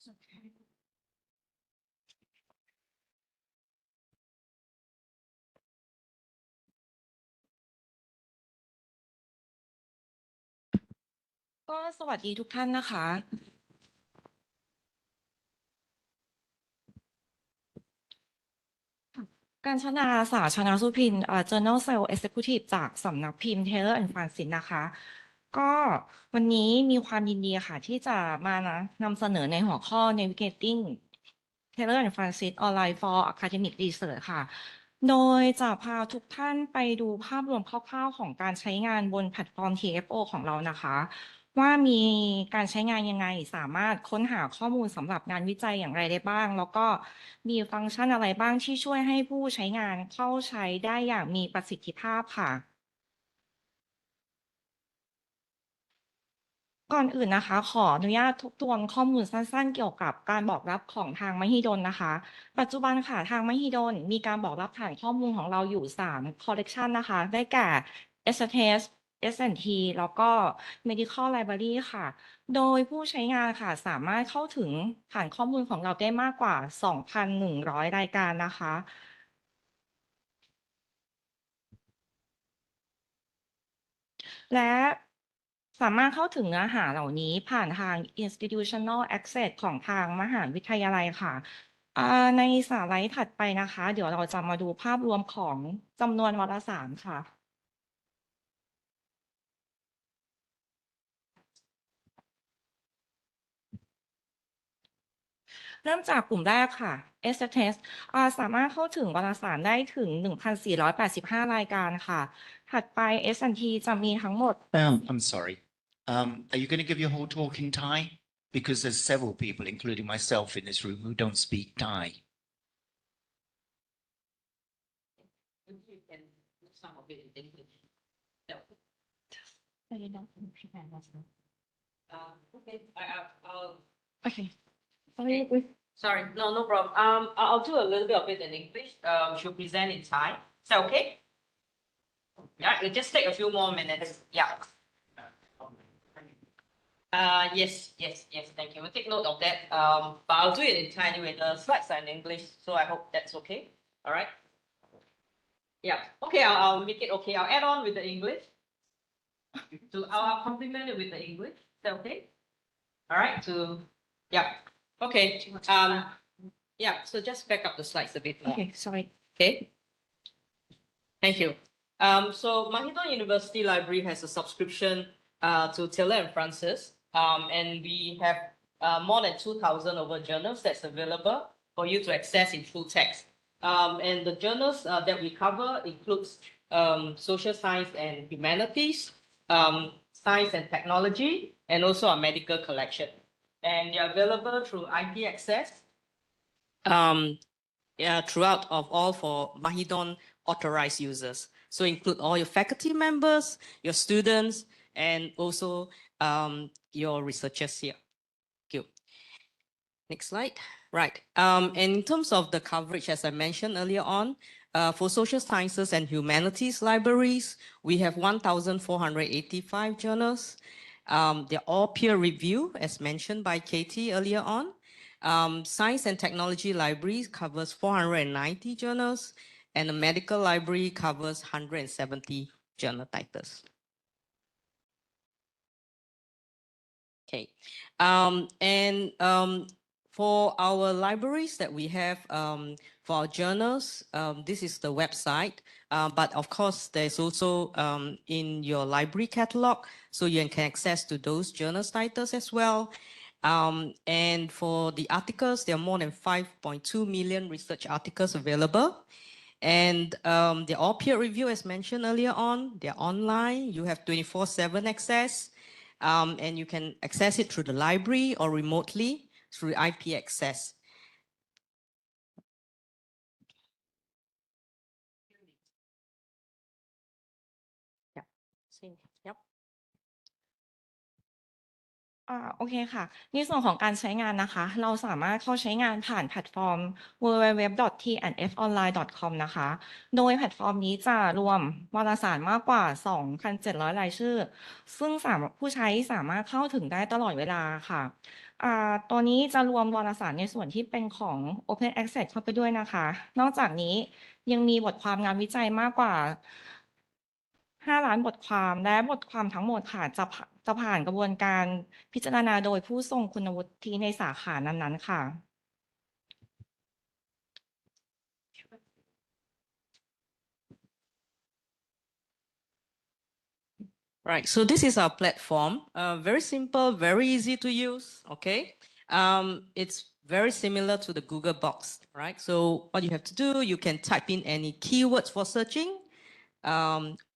Okay. ก็สวัสดีทุกท่านนะคะ การชนาสาชนาสุพิน Journal Cell Executive จากสำนักพิมพ์ Taylor and Francis นะคะ ก็วันนี้มีความยินดีค่ะที่จะมานำเสนอในหัวข้อ Navigating Taylor and Francis Online for Academic Research ค่ะ โดยจะพาทุกท่านไปดูภาพรวมคร่าวๆของการใช้งานบนแพลตฟอร์ม TFO ของเรานะคะว่ามีการใช้งานยังไงสามารถค้นหาข้อมูลสำหรับงานวิจัยอย่างไรได้บ้างแล้วก็มีฟังก์ชันอะไรบ้างที่ช่วยให้ผู้ใช้งานเข้าใช้ได้อย่างมีประสิทธิภาพค่ะก่อนอื่นนะคะขออนุญาตทบทวนข้อมูลสั้นๆเกี่ยวกับการบอกรับของทางมหิดลนะคะปัจจุบันค่ะทางมหิดลมีการบอกรับฐานข้อมูลของเราอยู่3 collection นะคะได้แก่ S-Test S&T แล้วก็ Medical Library ค่ะโดยผู้ใช้งานค่ะสามารถเข้าถึงฐานข้อมูลของเราได้มากกว่า 2,100 รายการนะคะและสามารถเข้าถึงเนื้อหาเหล่านี้ผ่านทาง institutional access ของทางมหาวิทยาลัยค่ะในสไลด์ถัดไปนะคะเดี๋ยวเราจะมาดูภาพรวมของจำนวนวารสารค่ะเริ่มจากกลุ่มแรกค่ะ S-Test สามารถเข้าถึงวารสารได้ถึง 1,485 รายการค่ะถัดไป S&T จะมีทั้งหมดI'm sorry. Are you going to give your whole talk in Thai? Because there's several people, including myself in this room, who don't speak Thai. Okay. Sorry, no problem. I'll do a little bit of it in English. She'll present in Thai. Is that okay? Yeah, it'll just take a few more minutes. Yeah. Yes, thank you. We'll take note of that. But I'll do it in Thai anyway. The slides are in English, so I hope that's okay. All right. Yeah. Okay, I'll make it okay. I'll add on with the English. I'll complement it with the English. Is that okay? All right. Yeah. Okay. Yeah. So just back up the slides a bit more. Okay, sorry. Okay. Thank you. So Mahidol University Library has a subscription to Taylor and Francis, and we have more than 2,000 over journals that's available for you to access in full text. And the journals that we cover includes social science and humanities, science and technology, and also our medical collection. And they're available through IP access. Throughout of all for Mahidol authorized users. So include all your faculty members, your students, and also your researchers here. Thank you. Next slide. Right. And in terms of the coverage, as I mentioned earlier on, for social sciences and humanities libraries, we have 1,485 journals. They're all peer review, as mentioned by Katie earlier on. Science and Technology Library covers 490 journals, and the Medical Library covers 170 journal titles. Okay, for our libraries that we have for our journals, this is the website, but of course there's also in your library catalog, so you can access to those journals titles as well. And for the articles, there are more than 5.2 million research articles available. And they're all peer review, as mentioned earlier on. They're online. You have 24/7 access. And you can access it through the library or remotely through IP access. Yep. Yep. โอเคค่ะในส่วนของการใช้งานนะคะเราสามารถเข้าใช้งานผ่านแพลตฟอร์ม www.tandfonline.com นะคะโดยแพลตฟอร์มนี้จะรวมวารสารมากกว่า 2,700 รายชื่อซึ่งผู้ใช้สามารถเข้าถึงได้ตลอดเวลาค่ะตัวนี้จะรวมวารสารในส่วนที่เป็นของ Open Access เข้าไปด้วยนะคะนอกจากนี้ยังมีบทความงานวิจัยมากกว่า5 ล้านบทความและบทความทั้งหมดค่ะจะผ่านกระบวนการพิจารณาโดยผู้ทรงคุณวุฒิในสาขานั้นๆค่ะ Right, so this is our platform. Very simple, very easy to use, okay? It's very similar to the Google box, right? So what you have to do, you can type in any keywords for searching,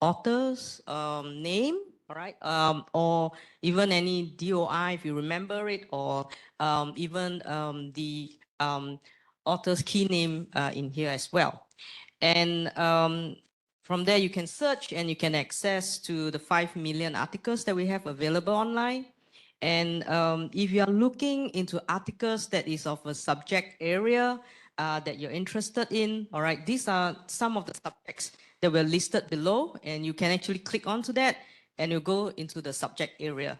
author's name, all right? Or even any DOI if you remember it, or even the author's key name in here as well. And from there, you can search and you can access to the 5 million articles that we have available online. And if you are looking into articles that is of a subject area that you're interested in, all right, these are some of the subjects that were listed below, and you can actually click onto that and you go into the subject area.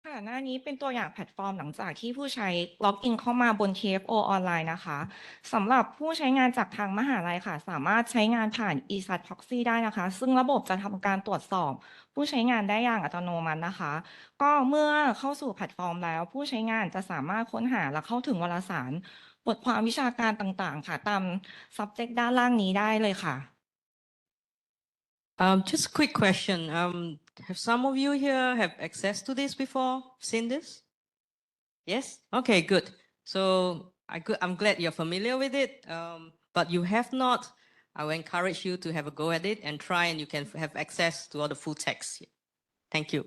ค่ะหน้านี้เป็นตัวอย่างแพลตฟอร์มหลังจากที่ผู้ใช้ล็อกอินเข้ามาบน TFO ออนไลน์นะคะสำหรับผู้ใช้งานจากทางมหาลัยค่ะสามารถใช้งานผ่าน eSat Proxy ได้นะคะซึ่งระบบจะทำการตรวจสอบผู้ใช้งานได้อย่างอัตโนมัตินะคะก็เมื่อเข้าสู่แพลตฟอร์มแล้วผู้ใช้งานจะสามารถค้นหาและเข้าถึงวารสารบทความวิชาการต่างๆค่ะตาม subject ด้านล่างนี้ได้เลยค่ะ Just a quick question. Have some of you here have access to this before? Seen this? Yes? Okay, good. So I'm glad you're familiar with it. But you have not, I will encourage you to have a go at it and try, and you can have access to all the full text. Thank you.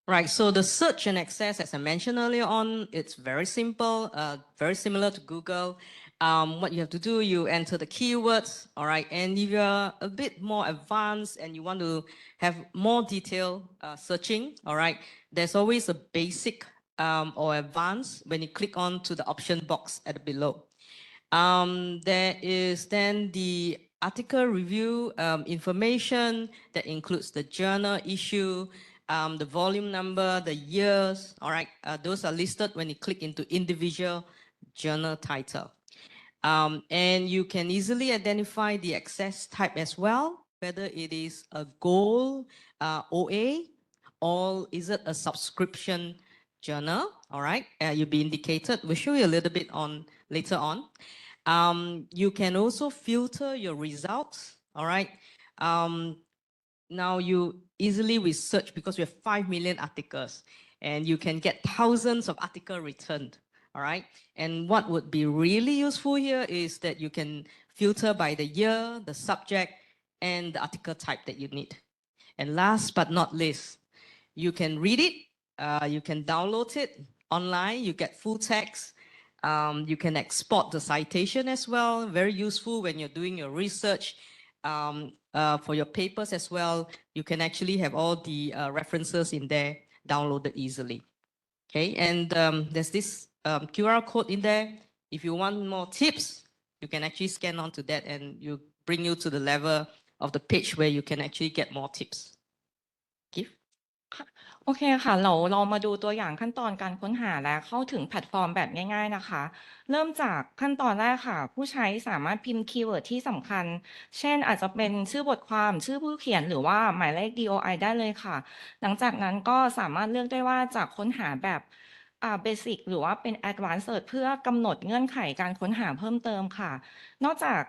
Right, so the search and access, as I mentioned earlier on, it's very simple, very similar to Google. What you have to do, you enter the keywords, all right? And if you're a bit more advanced and you want to have more detailed searching, all right, there's always a basic or advanced when you click on to the option box at below. There is then the article review information that includes the journal issue, the volume number, the years, all right? Those are listed when you click into individual journal title. And you can easily identify the access type as well, whether it is a gold, OA, or is it a subscription journal, all right? You'll be indicated. We'll show you a little bit on later on. You can also filter your results, all right? Now you easily research because we have 5 million articles and you can get thousands of articles returned, all right? And what would be really useful here is that you can filter by the year, the subject, and the article type that you need. And last but not least, you can read it, you can download it online, you get full text, you can export the citation as well, very useful when you're doing your research. For your papers as well, you can actually have all the references in there downloaded easily. Okay, and there's this QR code in there. If you want more tips, you can actually scan onto that and you bring you to the level of the page where you can actually get more tips. Give. โอเคค่ะเรามาดูตัวอย่างขั้นตอนการค้นหาและเข้าถึงแพลตฟอร์มแบบง่ายๆนะคะเริ่มจากขั้นตอนแรกค่ะผู้ใช้สามารถพิมพ์คีย์เวิร์ดที่สำคัญเช่นอาจจะเป็นชื่อบทความชื่อผู้เขียนหรือว่าหมายเลข DOI ได้เลยค่ะหลังจากนั้นก็สามารถเลือกได้ว่าจะค้นหาแบบเบสิกหรือว่าเป็น Advanced Search เพื่อกำหนดเงื่อนไขการค้นหาเพิ่มเติมค่ะนอกจาก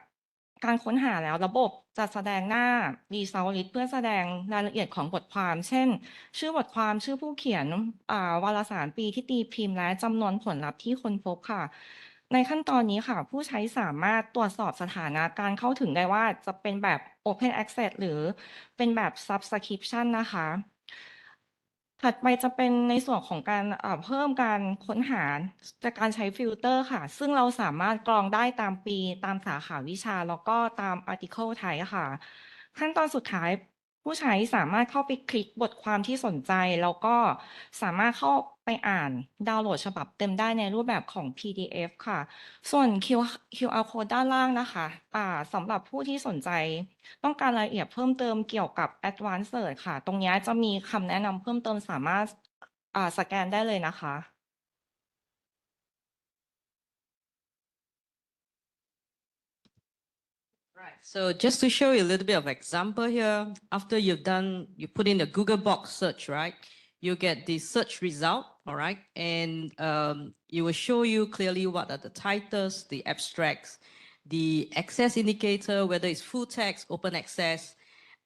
การค้นหาแล้วระบบจะแสดงหน้า Result List เพื่อแสดงรายละเอียดของบทความเช่นชื่อบทความชื่อผู้เขียนวารสารปีที่ตีพิมพ์และจำนวนผลลัพธ์ที่ค้นพบค่ะในขั้นตอนนี้ค่ะผู้ใช้สามารถตรวจสอบสถานะการเข้าถึงได้ว่าจะเป็นแบบ Open Access หรือเป็นแบบ Subscription นะคะถัดไปจะเป็นในส่วนของการเพิ่มการค้นหาจากการใช้ฟิลเตอร์ค่ะซึ่งเราสามารถกรองได้ตามปีตามสาขาวิชาแล้วก็ตาม Article Type ค่ะขั้นตอนสุดท้ายผู้ใช้สามารถเข้าไปคลิกบทความที่สนใจแล้วก็สามารถเข้าไปอ่านดาวน์โหลดฉบับเต็มได้ในรูปแบบของ PDF ค่ะส่วน QR Code ด้านล่างนะคะสำหรับผู้ที่สนใจต้องการรายละเอียดเพิ่มเติมเกี่ยวกับ Advanced Search ค่ะตรงนี้จะมีคำแนะนำเพิ่มเติมสามารถสแกนได้เลยนะคะ Right. So just to show you a little bit of example here, after you put in the Google box search, right? You get the search result, all right? And it will show you clearly what are the titles, the abstracts, the access indicator, whether it's full text, open access,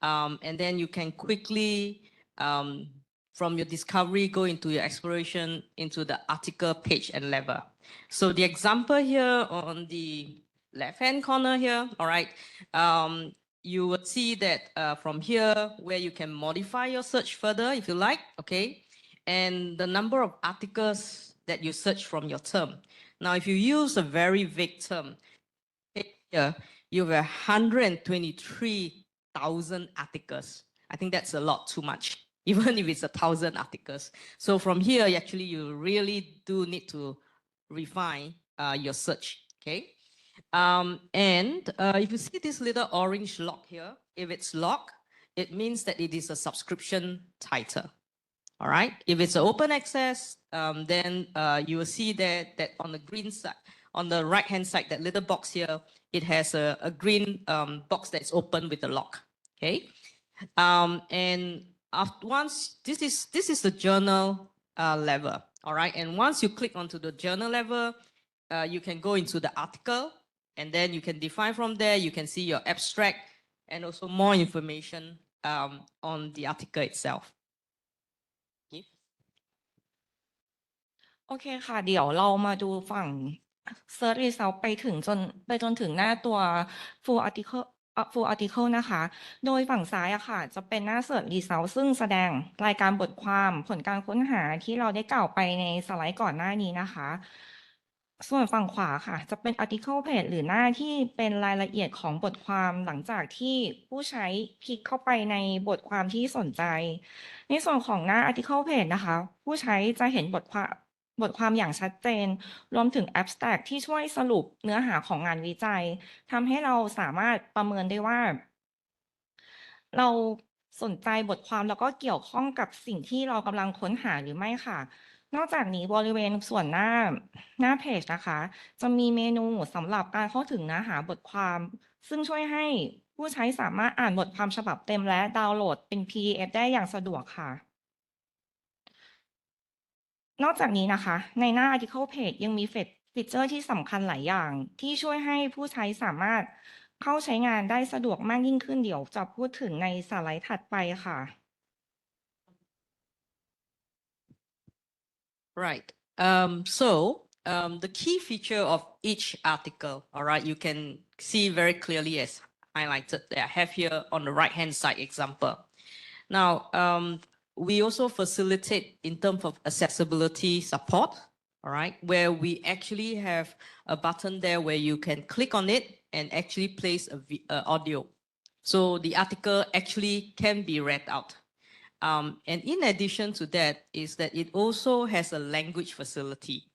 and then you can quickly, from your discovery, go into your exploration into the article page and level. So the example here on the left-hand corner here, all right, you will see that from here where you can modify your search further if you like, okay? And the number of articles that you search from your term. Now, if you use a very vague term, here you have 123,000 articles. I think that's a lot too much, even if it's 1,000 articles. So from here, actually, you really do need to refine your search, okay? And if you see this little orange lock here, if it's locked, it means that it is a subscription title. All right. If it's an open access, then you will see that on the green side, on the right-hand side, that little box here, it has a green box that's open with a lock. Okay. And once this is the journal level. All right. And once you click onto the journal level, you can go into the article. And then you can define from there, you can see your abstract and also more information on the article itself. โอเคค่ะเดี๋ยวเรามาดูฝั่ง Search Result ไปจนถึงหน้าตัว Full Article นะคะโดยฝั่งซ้ายอะค่ะจะเป็นหน้า Search Result ซึ่งแสดงรายการบทความผลการค้นหาที่เราได้กล่าวไปในสไลด์ก่อนหน้านี้นะคะส่วนฝั่งขวาค่ะจะเป็น Article Page หรือหน้าที่เป็นรายละเอียดของบทความหลังจากที่ผู้ใช้คลิกเข้าไปในบทความที่สนใจในส่วนของหน้า Article Page นะคะผู้ใช้จะเห็นบทความ บทความอย่างชัดเจนรวมถึง abstract ที่ช่วยสรุปเนื้อหาของงานวิจัยทำให้เราสามารถประเมินได้ว่า เราสนใจบทความแล้วก็เกี่ยวข้องกับสิ่งที่เรากำลังค้นหาหรือไม่ค่ะ นอกจากนี้บริเวณส่วนหน้าเพจนะคะ จะมีเมนูสำหรับการเข้าถึงเนื้อหาบทความ ซึ่งช่วยให้ผู้ใช้สามารถอ่านบทความฉบับเต็มและดาวน์โหลดเป็น PDF ได้อย่างสะดวกค่ะ นอกจากนี้นะคะ ในหน้า article page ยังมีฟีเจอร์ที่สำคัญหลายอย่าง ที่ช่วยให้ผู้ใช้สามารถเข้าใช้งานได้สะดวกมากยิ่งขึ้นเดี๋ยวจะพูดถึงในสไลด์ถัดไปค่ะ Right. The key feature of each article, all right, you can see very clearly as highlighted there. I have here on the right-hand side example. Now, we also facilitate in terms of accessibility support, all right, where we actually have a button there where you can click on it and actually place a audio. So the article actually can be read out. And in addition to that is that it also has a language facility.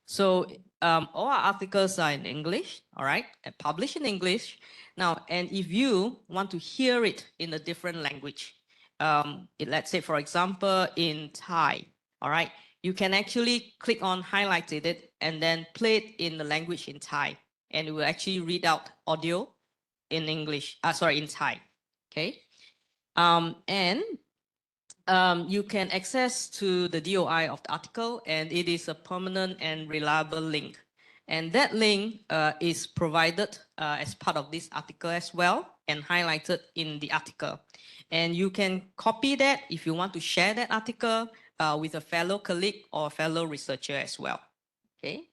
So all our articles are in English, all right, and published in English. Now, and if you want to hear it in a different language, let's say, for example, in Thai, all right, you can actually click on highlighted it and then play it in the language in Thai, and it will actually read out audio in English, in Thai, okay? You can access to the DOI of the article, and it is a permanent and reliable link. And that link is provided as part of this article as well and highlighted in the article. And you can copy that if you want to share that article with a fellow colleague or fellow researcher as well. Okay.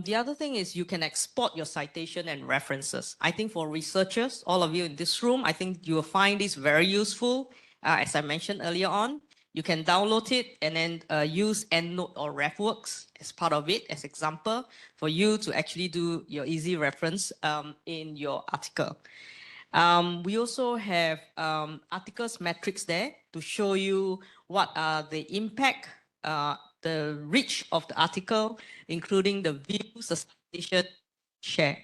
The other thing is you can export your citation and references. I think for researchers, all of you in this room, I think you will find this very useful. As I mentioned earlier on, you can download it and then use EndNote or RefWorks as part of it, as example, for you to actually do your easy reference in your article. We also have articles metrics there to show you what are the impact, the reach of the article, including the views, the citation, share.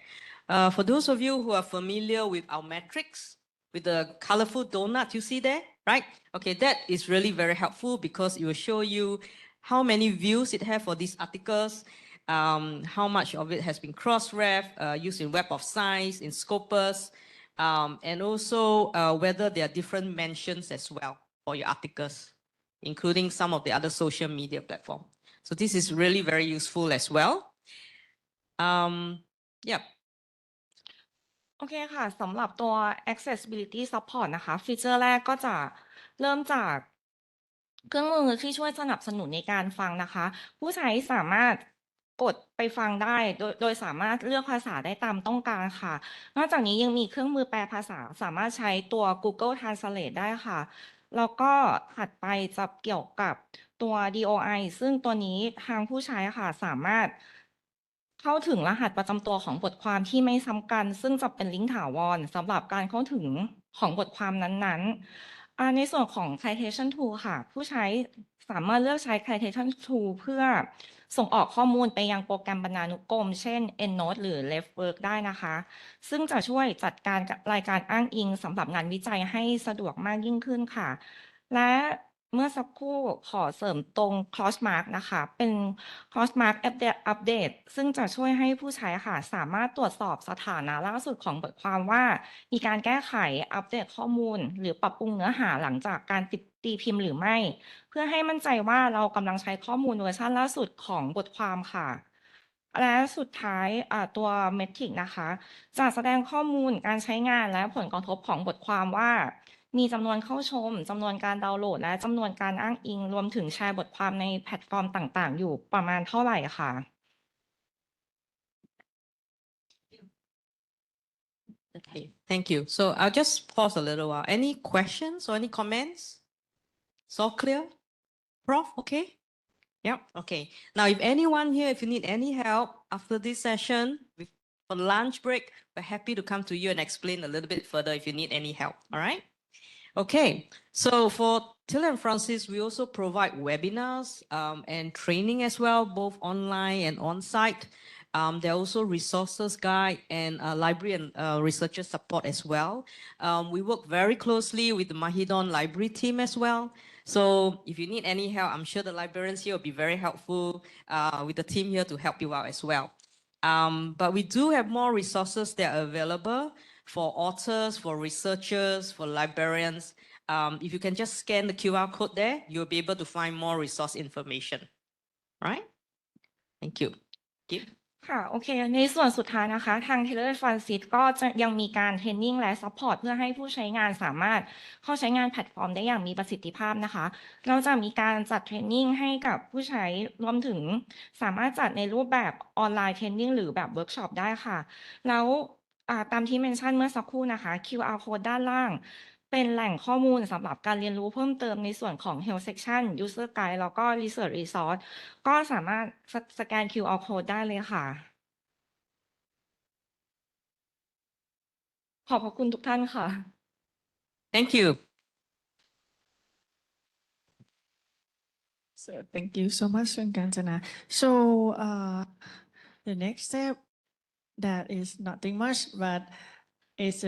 For those of you who are familiar with our metrics, with the colorful donut you see there, right? Okay, that is really very helpful because it will show you how many views it has for these articles, how much of it has been cross-ref, used in Web of Science, in Scopus, and also whether there are different mentions as well for your articles, including some of the other social media platforms. So this is really very useful as well. Yeah. โอเคค่ะสำหรับตัว accessibility support นะคะฟีเจอร์แรกก็จะเริ่มจากเครื่องมือที่ช่วยสนับสนุนในการฟังนะคะ ผู้ใช้สามารถกดไปฟังได้โดยสามารถเลือกภาษาได้ตามต้องการค่ะ นอกจากนี้ยังมีเครื่องมือแปลภาษาสามารถใช้ตัว Google Translate ได้ค่ะ แล้วก็ถัดไปจะเกี่ยวกับตัว DOI ซึ่งตัวนี้ทางผู้ใช้ค่ะสามารถเข้าถึงรหัสประจำตัวของบทความที่ไม่ซ้ำกัน ซึ่งจะเป็นลิงก์ถาวรสำหรับการเข้าถึงของบทความนั้นๆในส่วนของ citation tool ค่ะ ผู้ใช้สามารถเลือกใช้ citation tool เพื่อส่งออกข้อมูลไปยังโปรแกรมบรรณานุกรม เช่น EndNote หรือ RefWorks ได้นะคะ ซึ่งจะช่วยจัดการกับรายการอ้างอิงสำหรับงานวิจัยให้สะดวกมากยิ่งขึ้นค่ะ และเมื่อสักครู่ขอเสริมตรง Crossmark นะคะ เป็น Crossmark Update ซึ่งจะช่วยให้ผู้ใช้ค่ะสามารถตรวจสอบสถานะล่าสุดของบทความว่ามีการแก้ไขอัปเดตข้อมูลหรือปรับปรุงเนื้อหาหลังจากการตีพิมพ์หรือไม่ เพื่อให้มั่นใจว่าเรากำลังใช้ข้อมูลเวอร์ชันล่าสุดของบทความค่ะ และสุดท้ายตัวเมทริกนะคะจะแสดงข้อมูลการใช้งานและผลกระทบของบทความว่ามีจำนวนเข้าชมจำนวนการดาวน์โหลดและจำนวนการอ้างอิงรวมถึงแชร์บทความในแพลตฟอร์มต่างๆอยู่ประมาณเท่าไหร่ค่ะ Okay, thank you. So I'll just pause a little while. Any questions or any comments? It's all clear? Prof, okay? Yep, okay. Now, if anyone here, if you need any help after this session, for lunch break, we're happy to come to you and explain a little bit further if you need any help, all right? Okay, so for Taylor and Francis, we also provide webinars and training as well, both online and on-site. There are also resources guide and library and researcher support as well. We work very closely with the Mahidol library team as well. So if you need any help, I'm sure the librarians here will be very helpful with the team here to help you out as well. But we do have more resources that are available for authors, for researchers, for librarians. If you can just scan the QR code there, you'll be able to find more resource information. Right? Thank you. Give. ค่ะโอเคในส่วนสุดท้ายนะคะทาง Taylor Francis ก็จะยังมีการเทรนนิ่งและซัพพอร์ตเพื่อให้ผู้ใช้งานสามารถเข้าใช้งานแพลตฟอร์มได้อย่างมีประสิทธิภาพนะคะเราจะมีการจัดเทรนนิ่งให้กับผู้ใช้รวมถึงสามารถจัดในรูปแบบออนไลน์เทรนนิ่งหรือแบบเวิร์กช็อปได้ค่ะแล้วตามที่เมนชั่นเมื่อสักครู่นะคะ QR code ด้านล่างเป็นแหล่งข้อมูลสำหรับการเรียนรู้เพิ่มเติมในส่วนของ Health Section User Guide แล้วก็ Research Resource ก็สามารถสแกน QR code ได้เลยค่ะขอบพระคุณทุกท่านค่ะ Thank you. So thank you so much, Kanchana. So the next step that is nothing much, but it's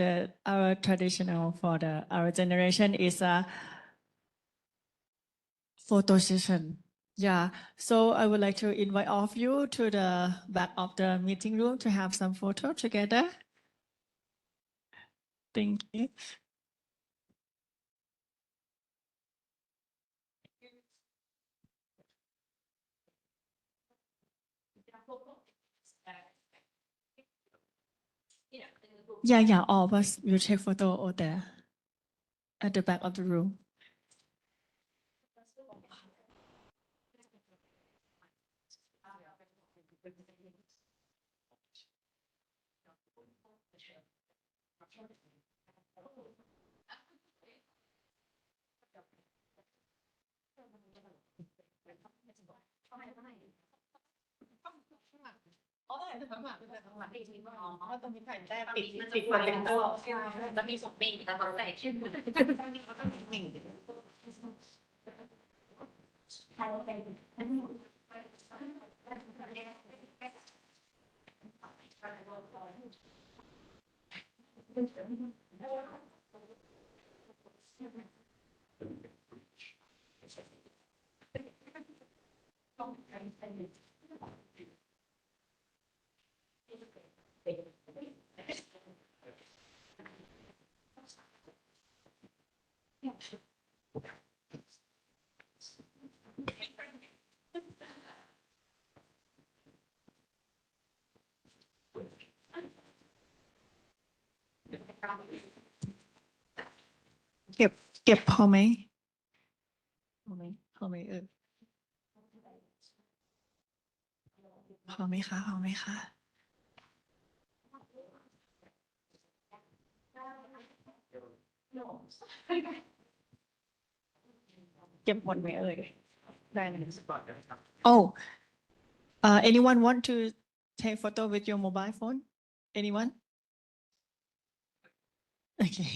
our traditional for our generation is a photo session. Yeah, so I would like to invite all of you to the back of the meeting room to have some photo together. Thank you. Yeah, all of us will take photo over there at the back of the room.เก็บพอไหมพอไหมพอไหมพอไหมคะพอไหมคะเก็บหมดไหมได้เลย Oh anyone want to take photo with your mobile phone anyone okay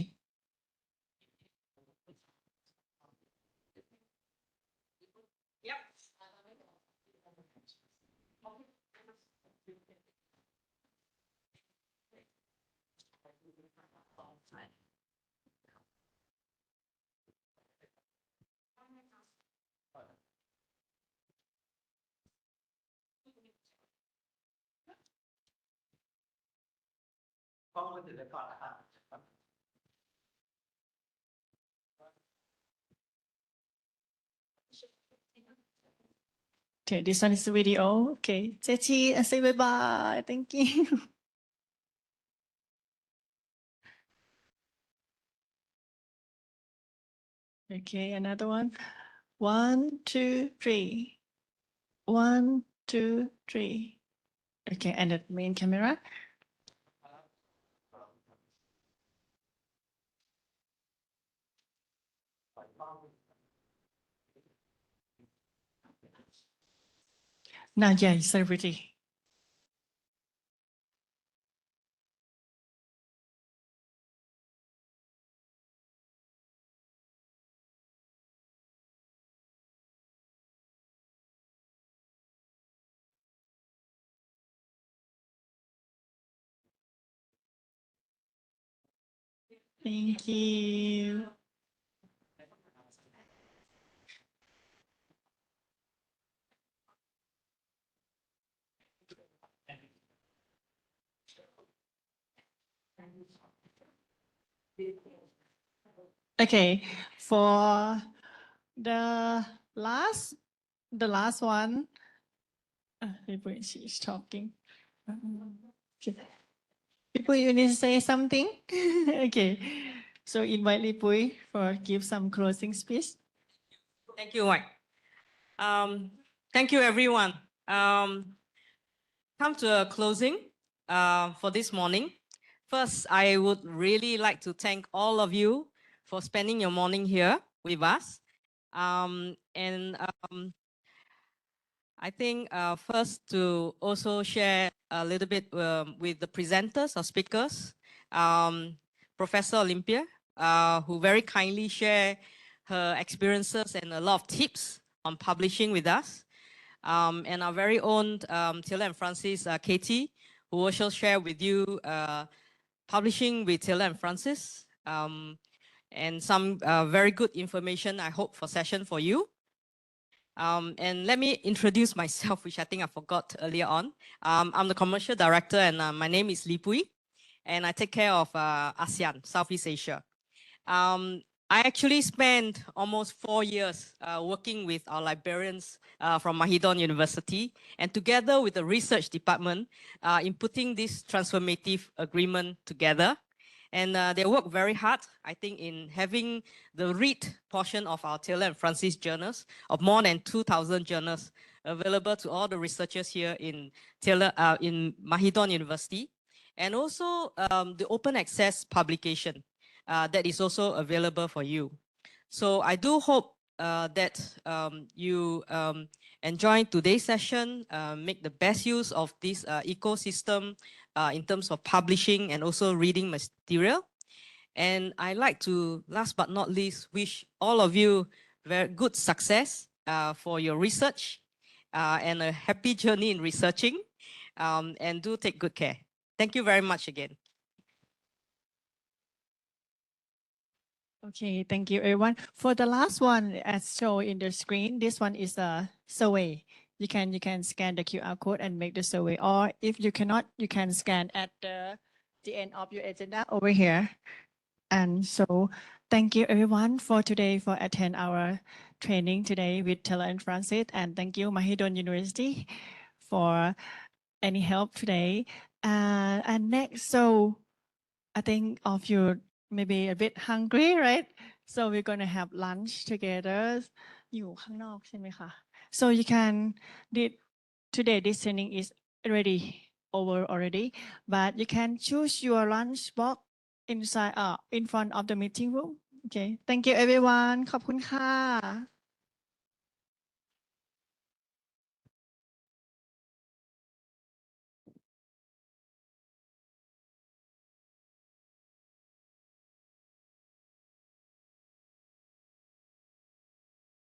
Okay, this one is the video. Okay, Chechi, and say bye-bye. Thank you. Okay, another one. 1, 2, 3. 1, 2, 3. Okay, and the main camera. Now, yeah, celebrity. Thank you. Okay, for the last one, she's talking. Okay. Lipui, you need to say something? Okay, so invite Lipui for give some closing speech. Thank you, Mike. Thank you, everyone. Come to a closing for this morning. First, I would really like to thank all of you for spending your morning here with us. I think first to also share a little bit with the presenters or speakers, Professor Olympia, who very kindly share her experiences and a lot of tips on publishing with us. And our very own Taylor and Francis, Katie, who will also share with you publishing with Taylor and Francis, and some very good information, I hope, for session for you. And let me introduce myself, which I think I forgot earlier on. I'm the commercial director, and my name is Lipui, and I take care of ASEAN, Southeast Asia. I actually spent almost 4 years working with our librarians from Mahidol University, and together with the research department in putting this transformative agreement together. And they work very hard, I think, in having the read portion of our Taylor and Francis journals of more than 2,000 journals available to all the researchers here in Mahidol University, and also the open access publication that is also available for you. So I do hope that you enjoy today's session, make the best use of this ecosystem in terms of publishing and also reading material. And I like to, last but not least, wish all of you very good success for your research and a happy journey in researching. And do take good care. Thank you very much again. Okay, thank you, everyone. For the last one, as shown in the screen, this one is a survey. You can scan the QR code and make the survey, or if you cannot, you can scan at the end of your agenda over here. And so, thank you, everyone, for today for attend our training today with Taylor and Francis, and thank you, Mahidol University, for any help today. And next, so I think of you maybe a bit hungry, right? So we're going to have lunch together. อยู่ข้างนอกใช่ไหมคะ? So you can, today this training is already over already, but you can choose your lunch box inside, in front of the meeting room. Okay, thank you everyone. ขอบคุณค่ะ